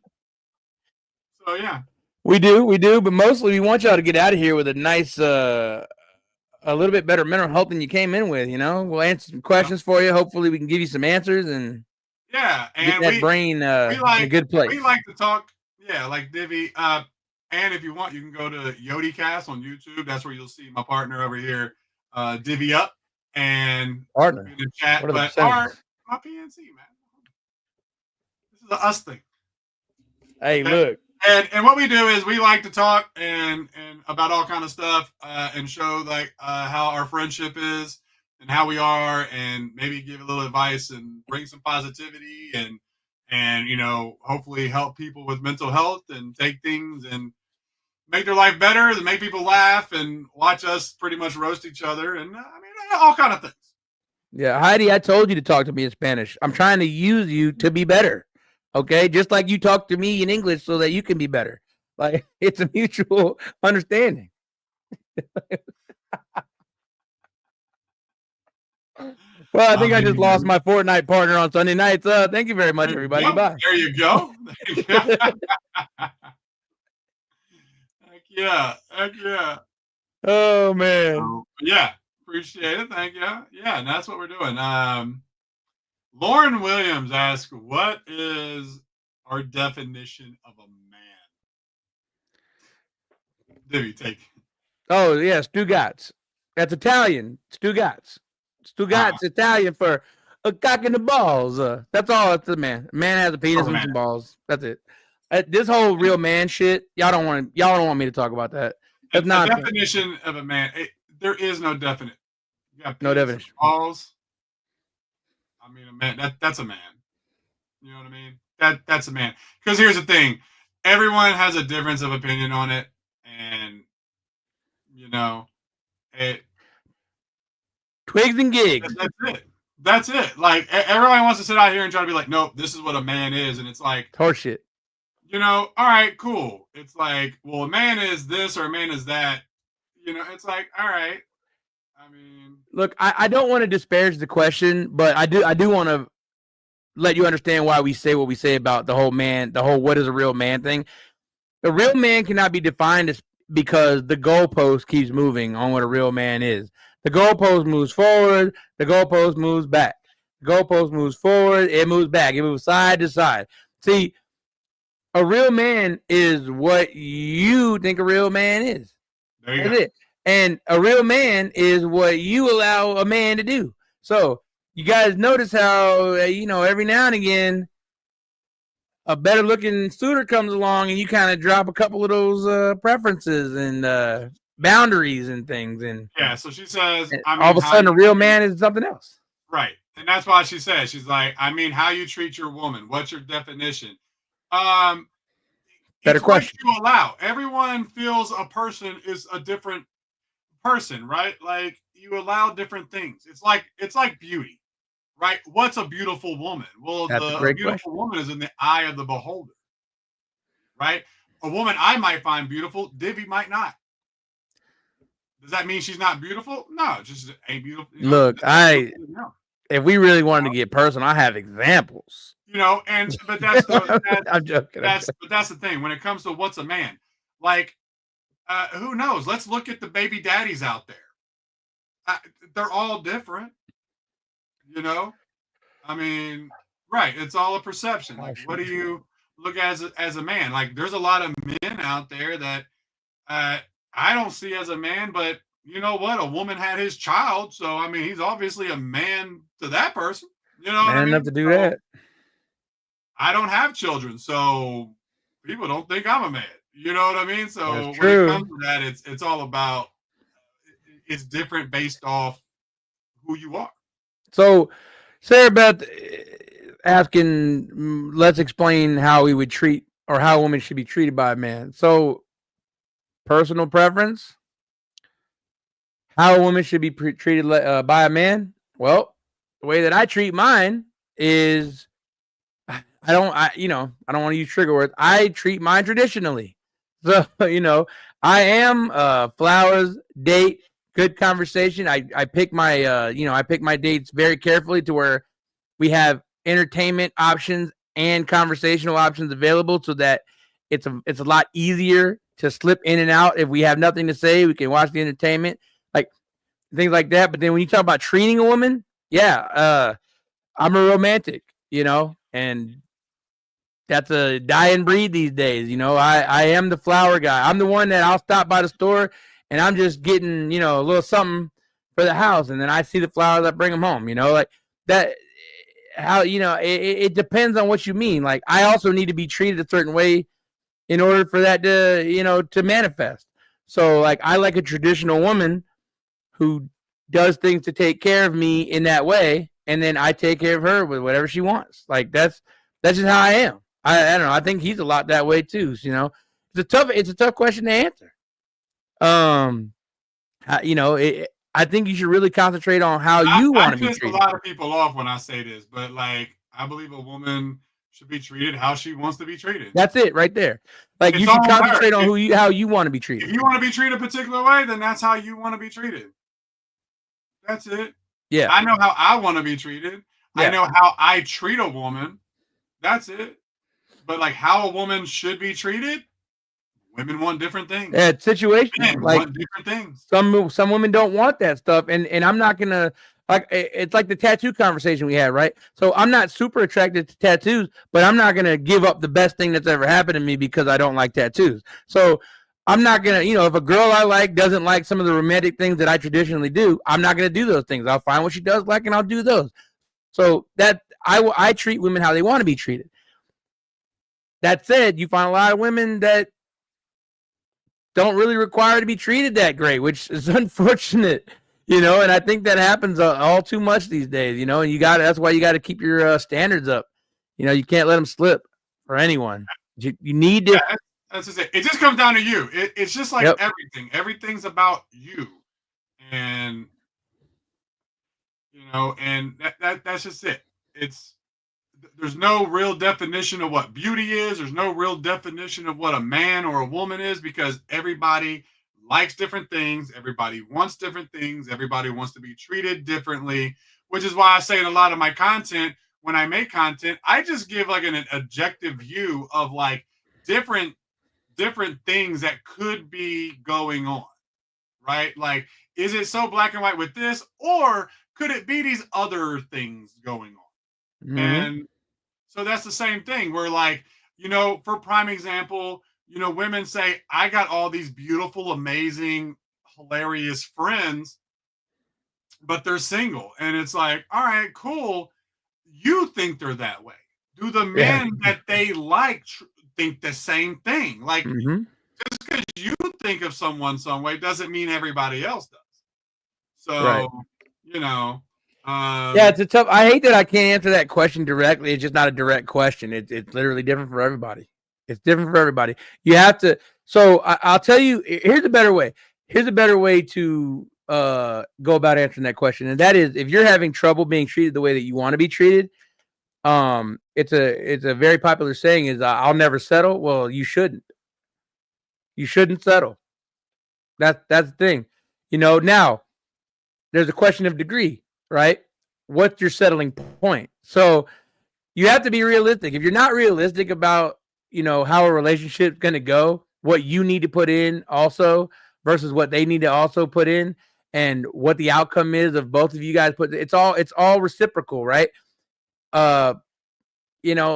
So yeah, we do, but mostly we want y'all to get out of here with a nice, a little bit better mental health than you came in with. You know, we'll answer some questions for you. Hopefully, we can give you some answers and and get that brain in a good place. We like to talk, like Divi. And if you want, you can go to YodiCast on YouTube. That's where you'll see my partner over here, Divi Up, and partner in the chat. What but my PNC, man, this is us thing. Hey, look. And what we do is we like to talk and about all kind of stuff and show like how our friendship is and how we are, and maybe give a little advice and bring some positivity and you know, hopefully help people with mental health and take things and make their life better and make people laugh and watch us pretty much roast each other and I mean all kind of things. Yeah, Heidi, I told you to talk to me in Spanish. I'm trying to use you to be better. Okay, just like you talk to me in English so that you can be better. Like it's a mutual understanding. Well, I think I just lost mean, my Fortnite partner on Sunday nights. Thank you very much, there you everybody. go. Goodbye. There you go. Heck yeah. Heck yeah. Oh man. Yeah. Appreciate it. Thank you. Yeah, and that's what we're doing. Lauren Williams asks, what is our definition of a man? Divi, take. Oh yeah, Stugats. That's Italian. Stugats. Stugats Italian for a cock in the balls. That's all. It's a man. A man has a penis and some balls. That's it. This whole real man shit. Y'all don't want me to talk about that. That's A nonsense. definition of a man. There is no definite. You got No definition. balls. I mean, a man. That's a man. You know what I mean? That's a man. Because here's the thing: everyone has a difference of opinion on it, and you know, it. Twigs and gigs. That's it. That's it. Like everyone wants to sit out here and try to be like, nope, this is what a man is, and it's like horseshit. You know, all right, cool. It's like, well, a man is this or a man is that. You know, it's like, all right. I mean, look, I don't want to disparage the question, but I do want to let you understand why we say what we say about the whole what is a real man thing. A real man cannot be defined as because the goalpost keeps moving on what a real man is. The goalpost moves forward, the goalpost moves back. The goalpost moves forward, it moves back, it moves side to side. See, a real man is what you think a real man is. That's it. And a real man is what you allow a man to do. So you guys notice how, every now and again, a better looking suitor comes along and you kind of drop a couple of those preferences and boundaries and things. And yeah, so she says, all of a sudden a real man is something else. Right. And that's why she says, she's like, I mean, how you treat your woman. What's your definition? Better question. What you allow. Everyone feels a person is a different person, right? Like you allow different things. It's like beauty, right? What's a beautiful woman? Well, a beautiful woman is in the eye of the beholder, right? A woman I might find beautiful, Divi might not. Does that mean she's not beautiful? No, just ain't beautiful. Look, if we really wanted to get personal, I have examples. But that's the I'm joking. But that's the thing. When it comes to what's a man, like who knows? Let's look at the baby daddies out there. They're all different. I mean, right? It's all a perception. Like, what do you look as a man? Like, there's a lot of men out there that I don't see as a man, but you know what? A woman had his child, so I mean, he's obviously a man to that person. You know, man enough to do that. I don't have children, so people don't think I'm a man. You know what I mean? So when it comes to that, it's all about it's different based off who you are. So, Sarah Beth asking, let's explain how we would treat or how a woman should be treated by a man. So, personal preference, how a woman should be treated by a man. Well, the way that I treat mine is I don't want to use trigger words. I treat mine traditionally. So, I am flowers, date, good conversation. I pick my dates very carefully to where we have entertainment options and conversational options available so that it's a lot easier to slip in and out. If we have nothing to say, we can watch the entertainment, like things like that. But then when you talk about treating a woman, I'm a romantic, and that's a dying breed these days. I am the flower guy. I'm the one that I'll stop by the store and I'm just getting, a little something for the house. And then I see the flowers, I bring them home, like that. How, it depends on what you mean. Like, I also need to be treated a certain way in order for that to manifest. So, like, I like a traditional woman who does things to take care of me in that way. And then I take care of her with whatever she wants. Like, that's just how I am. I don't know. I think he's a lot that way too. It's a tough question to answer. I think you should really concentrate on how you want to be piss a treated. lot of people off when I say this, but like I believe a woman should be treated how she wants to be treated. That's it right there. Like It's you should on her. concentrate on how you want to be If treated. you want to be treated a particular way, then that's how you want to be treated. That's it. Yeah. I know how I want to be treated. Yeah. I know how I treat a woman. That's it. But like how a woman should be treated, women want different things. Yeah, situations. Men Like want different things. some women don't want that stuff, and I'm not gonna like it's like the tattoo conversation we had, right? So I'm not super attracted to tattoos, but I'm not gonna give up the best thing that's ever happened to me because I don't like tattoos. So I'm not gonna, if a girl I like doesn't like some of the romantic things that I traditionally do, I'm not gonna do those things. I'll find what she does like, and I'll do those. So that I treat women how they want to be treated. That said, you find a lot of women that don't really require to be treated that great, which is unfortunate, and I think that happens all too much these days, and that's why you got to keep your standards up. You can't let them slip for anyone. You need to. Yeah, that's just it. It just comes down to you. It's just like everything. Everything's about you, and and that's just it. There's no real definition of what beauty is. There's no real definition of what a man or a woman is because everybody likes different things. Everybody wants different things. Everybody wants to be treated differently, which is why I say in a lot of my content, when I make content, I just give like an objective view of like different things that could be going on, right? Like, is it so black and white with this, or could it be these other things going on? Mm-hmm. And so that's the same thing where like, for prime example, women say, I got all these beautiful, amazing, hilarious friends, but they're single. And it's like, all right, cool. You think they're that way. Do the men that they like think the same thing? Like, just because you think of someone some way doesn't mean everybody else does. So, yeah, it's a tough. I hate that I can't answer that question directly. It's just not a direct question. It's literally different for everybody. It's different for everybody. You have to. So I'll tell you. Here's a better way. Here's a better way to go about answering that question, and that is if you're having trouble being treated the way that you want to be treated. It's a very popular saying is I'll never settle. Well, you shouldn't. You shouldn't settle. That's the thing. Now there's a question of degree. Right? What's your settling point? So you have to be realistic. If you're not realistic about, how a relationship's going to go, what you need to put in also versus what they need to also put in and what the outcome is of both of you guys it's all reciprocal, right? I hate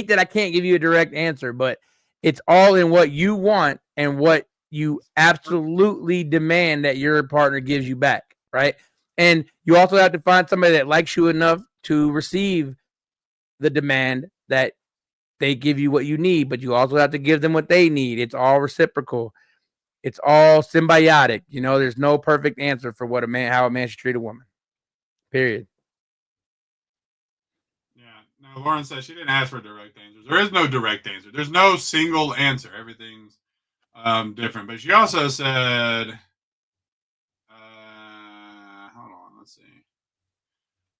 that I can't give you a direct answer, but it's all in what you want and what you absolutely demand that your partner gives you back. Right. And you also have to find somebody that likes you enough to receive the demand that they give you what you need, but you also have to give them what they need. It's all reciprocal. It's all symbiotic. There's no perfect answer for how a man should treat a woman. Period. Yeah. Now, Lauren says she didn't ask for direct answers. There is no direct answer. There's no single answer. Everything's different. But she also said,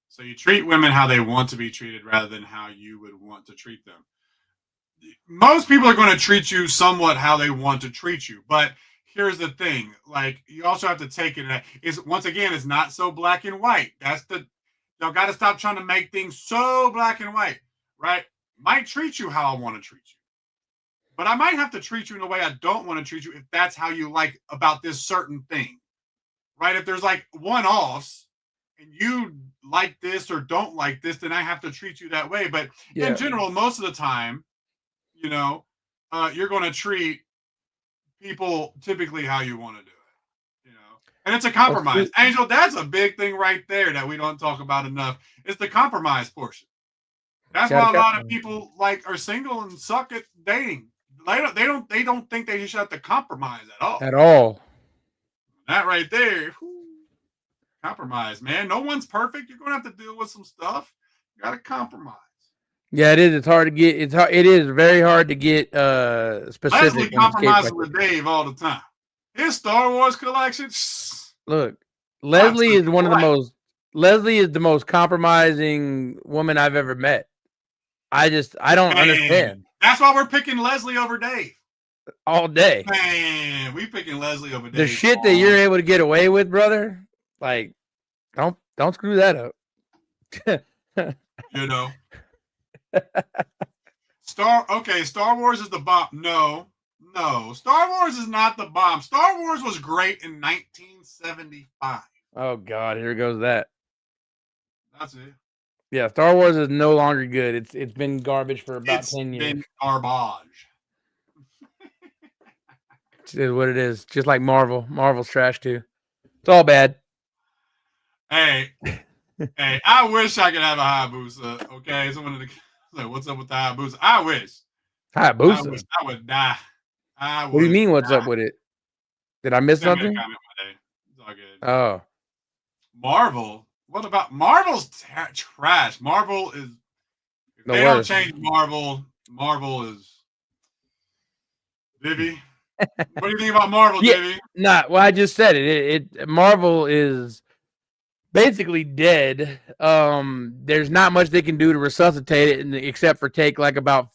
so you treat women how they want to be treated rather than how you would want to treat them. Most people are going to treat you somewhat how they want to treat you. But here's the thing. Like, you also have to take it. Once again, it's not so black and white. Y'all got to stop trying to make things so black and white, right? Might treat you how I want to treat you. But I might have to treat you in a way I don't want to treat you if that's how you like about this certain thing, right? If there's like one-offs, and you like this or don't like this, then I have to treat you that way. But in general, most of the time, you're going to treat people typically how you want to do it, and it's a compromise. Angel, that's a big thing right there that we don't talk about enough. It's the compromise portion. That's why a lot of people are single and suck at dating. They don't think they should have to compromise at all. At all. That right there. Compromise, man. No one's perfect. You're going to have to deal with some stuff. You got to compromise. Yeah, it is. It's hard to get. It is very hard to get specific. Leslie compromises with Dave all the time. His Star Wars collection. Look, I'm Leslie is sleeping one of the away. most. Leslie is the most compromising woman I've ever met. I don't Man, understand. that's why we're picking Leslie over Dave. All day. Man, we picking Leslie over Dave. The shit that you're able to get away with, brother. Like, don't screw that up. You know. Star Wars is the bomb. No. Star Wars is not the bomb. Star Wars was great in 1975. Oh God, here goes that. That's it. Yeah, Star Wars is no longer good. It's been garbage for about 10 years. It's been garbage. It is what it is. Just like Marvel. Marvel's trash too. It's all bad. Hey, I wish I could have a Hayabusa. Okay, someone in the like, what's up with the Hayabusa? I wish. Hayabusa. I would die. What do you mean? What's up with it? Did I miss something? It's all good. Oh, Marvel. What about Marvel's trash? Marvel is. If they don't change Marvel, Marvel is. Divi. What do you think about Marvel, Divi? Well, I just said it. Marvel is basically dead. There's not much they can do to resuscitate it, except for take like about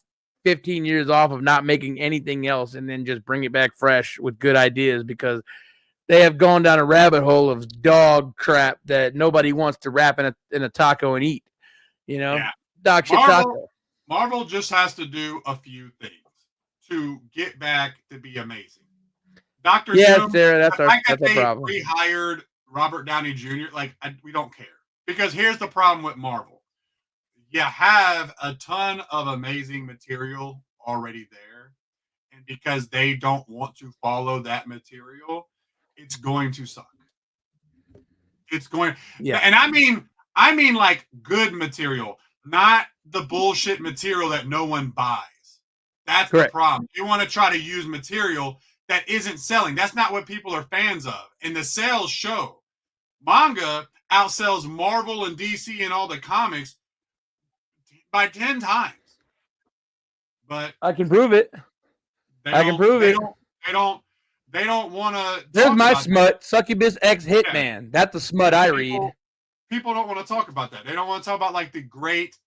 15 years off of not making anything else, and then just bring it back fresh with good ideas, because they have gone down a rabbit hole of dog crap that nobody wants to wrap in a taco and eat. You know, dog shit taco. Marvel just has to do a few things to get back to be amazing. Dr. Doom, Sarah, that's our problem. Rehired Robert Downey Jr. Like, we don't care, because here's the problem with Marvel. You have a ton of amazing material already there, and because they don't want to follow that material, it's going to suck. It's going, and I mean like good material, not the bullshit material that no one buys. That's correct. The problem. You want to try to use material that isn't selling. That's not what people are fans of, and the sales show. Manga outsells Marvel and DC and all the comics by 10 times. But I can prove it. I can prove it. They don't want to. There's my smut. Succubus X Hitman. Yeah. That's the smut I read. People don't want to talk about that. They don't want to talk about like the great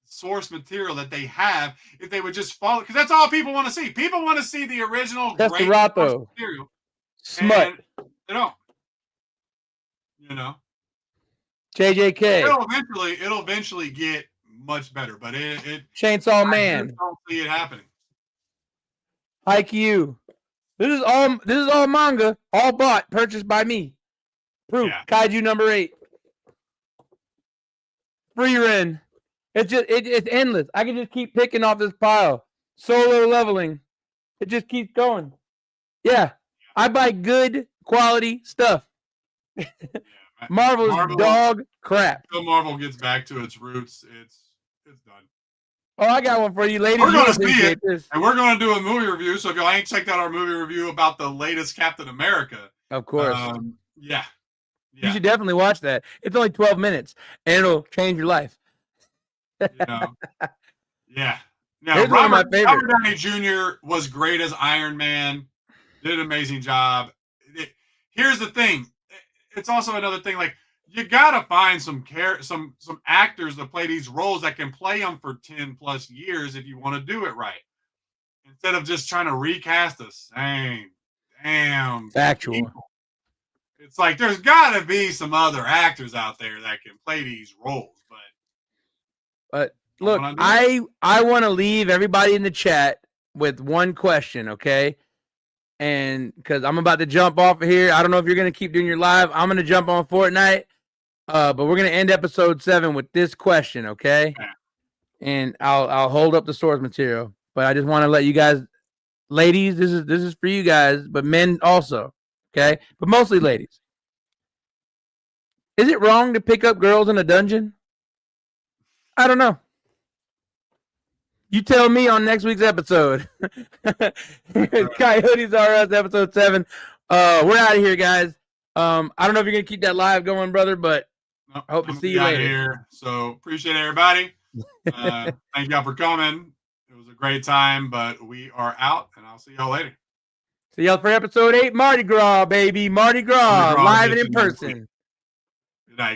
source material that they have if they would just follow, because that's all people want to see. People want to see the original great source material. Smut. They don't. You know. JJK. It'll eventually get much better, but it Chainsaw Man. I don't see it happening. IQ. This is all manga, all bought, purchased by me. Proof. Yeah. Kaiju number 8. Free Ren. It's just it's endless. I can just keep picking off this pile. Solo leveling. It just keeps going. Yeah. I buy good quality stuff. Marvel is dog crap. Until Marvel gets back to its roots, it's done. Oh, I got one for you, ladies. We're going to see it, and we're going to do a movie review. So if y'all ain't checked out our movie review about the latest Captain America, of course, yeah, you should definitely watch that. It's only 12 minutes, and it'll change your life. Yeah. Now, Robert Downey Jr. was great as Iron Man. Did an amazing job. Here's the thing. It's also another thing. Like, you gotta find some actors to play these roles that can play them for 10 plus years if you want to do it right, instead of just trying to recast the same damn factual people. It's like there's got to be some other actors out there that can play these roles. But look, I want to leave everybody in the chat with one question, okay? And because I'm about to jump off of here, I don't know if you're going to keep doing your live. I'm going to jump on Fortnite, but we're going to end episode 7 with this question, okay? And I'll hold up the source material, but I just want to let you guys, ladies, this is for you guys, but men also, okay? But mostly ladies. Is it wrong to pick up girls in a dungeon? I don't know. You tell me on next week's episode. Coyotes R Us episode 7. We're out of here, guys. I don't know if you're gonna keep that live going, brother, but I hope to see you later. Here. So appreciate everybody. Thank y'all for coming. It was a great time, but we are out, and I'll see y'all later. See y'all for episode 8, Mardi Gras, baby. Mardi Gras, Mardi Gras live and in edition next week. person. Good night, guys.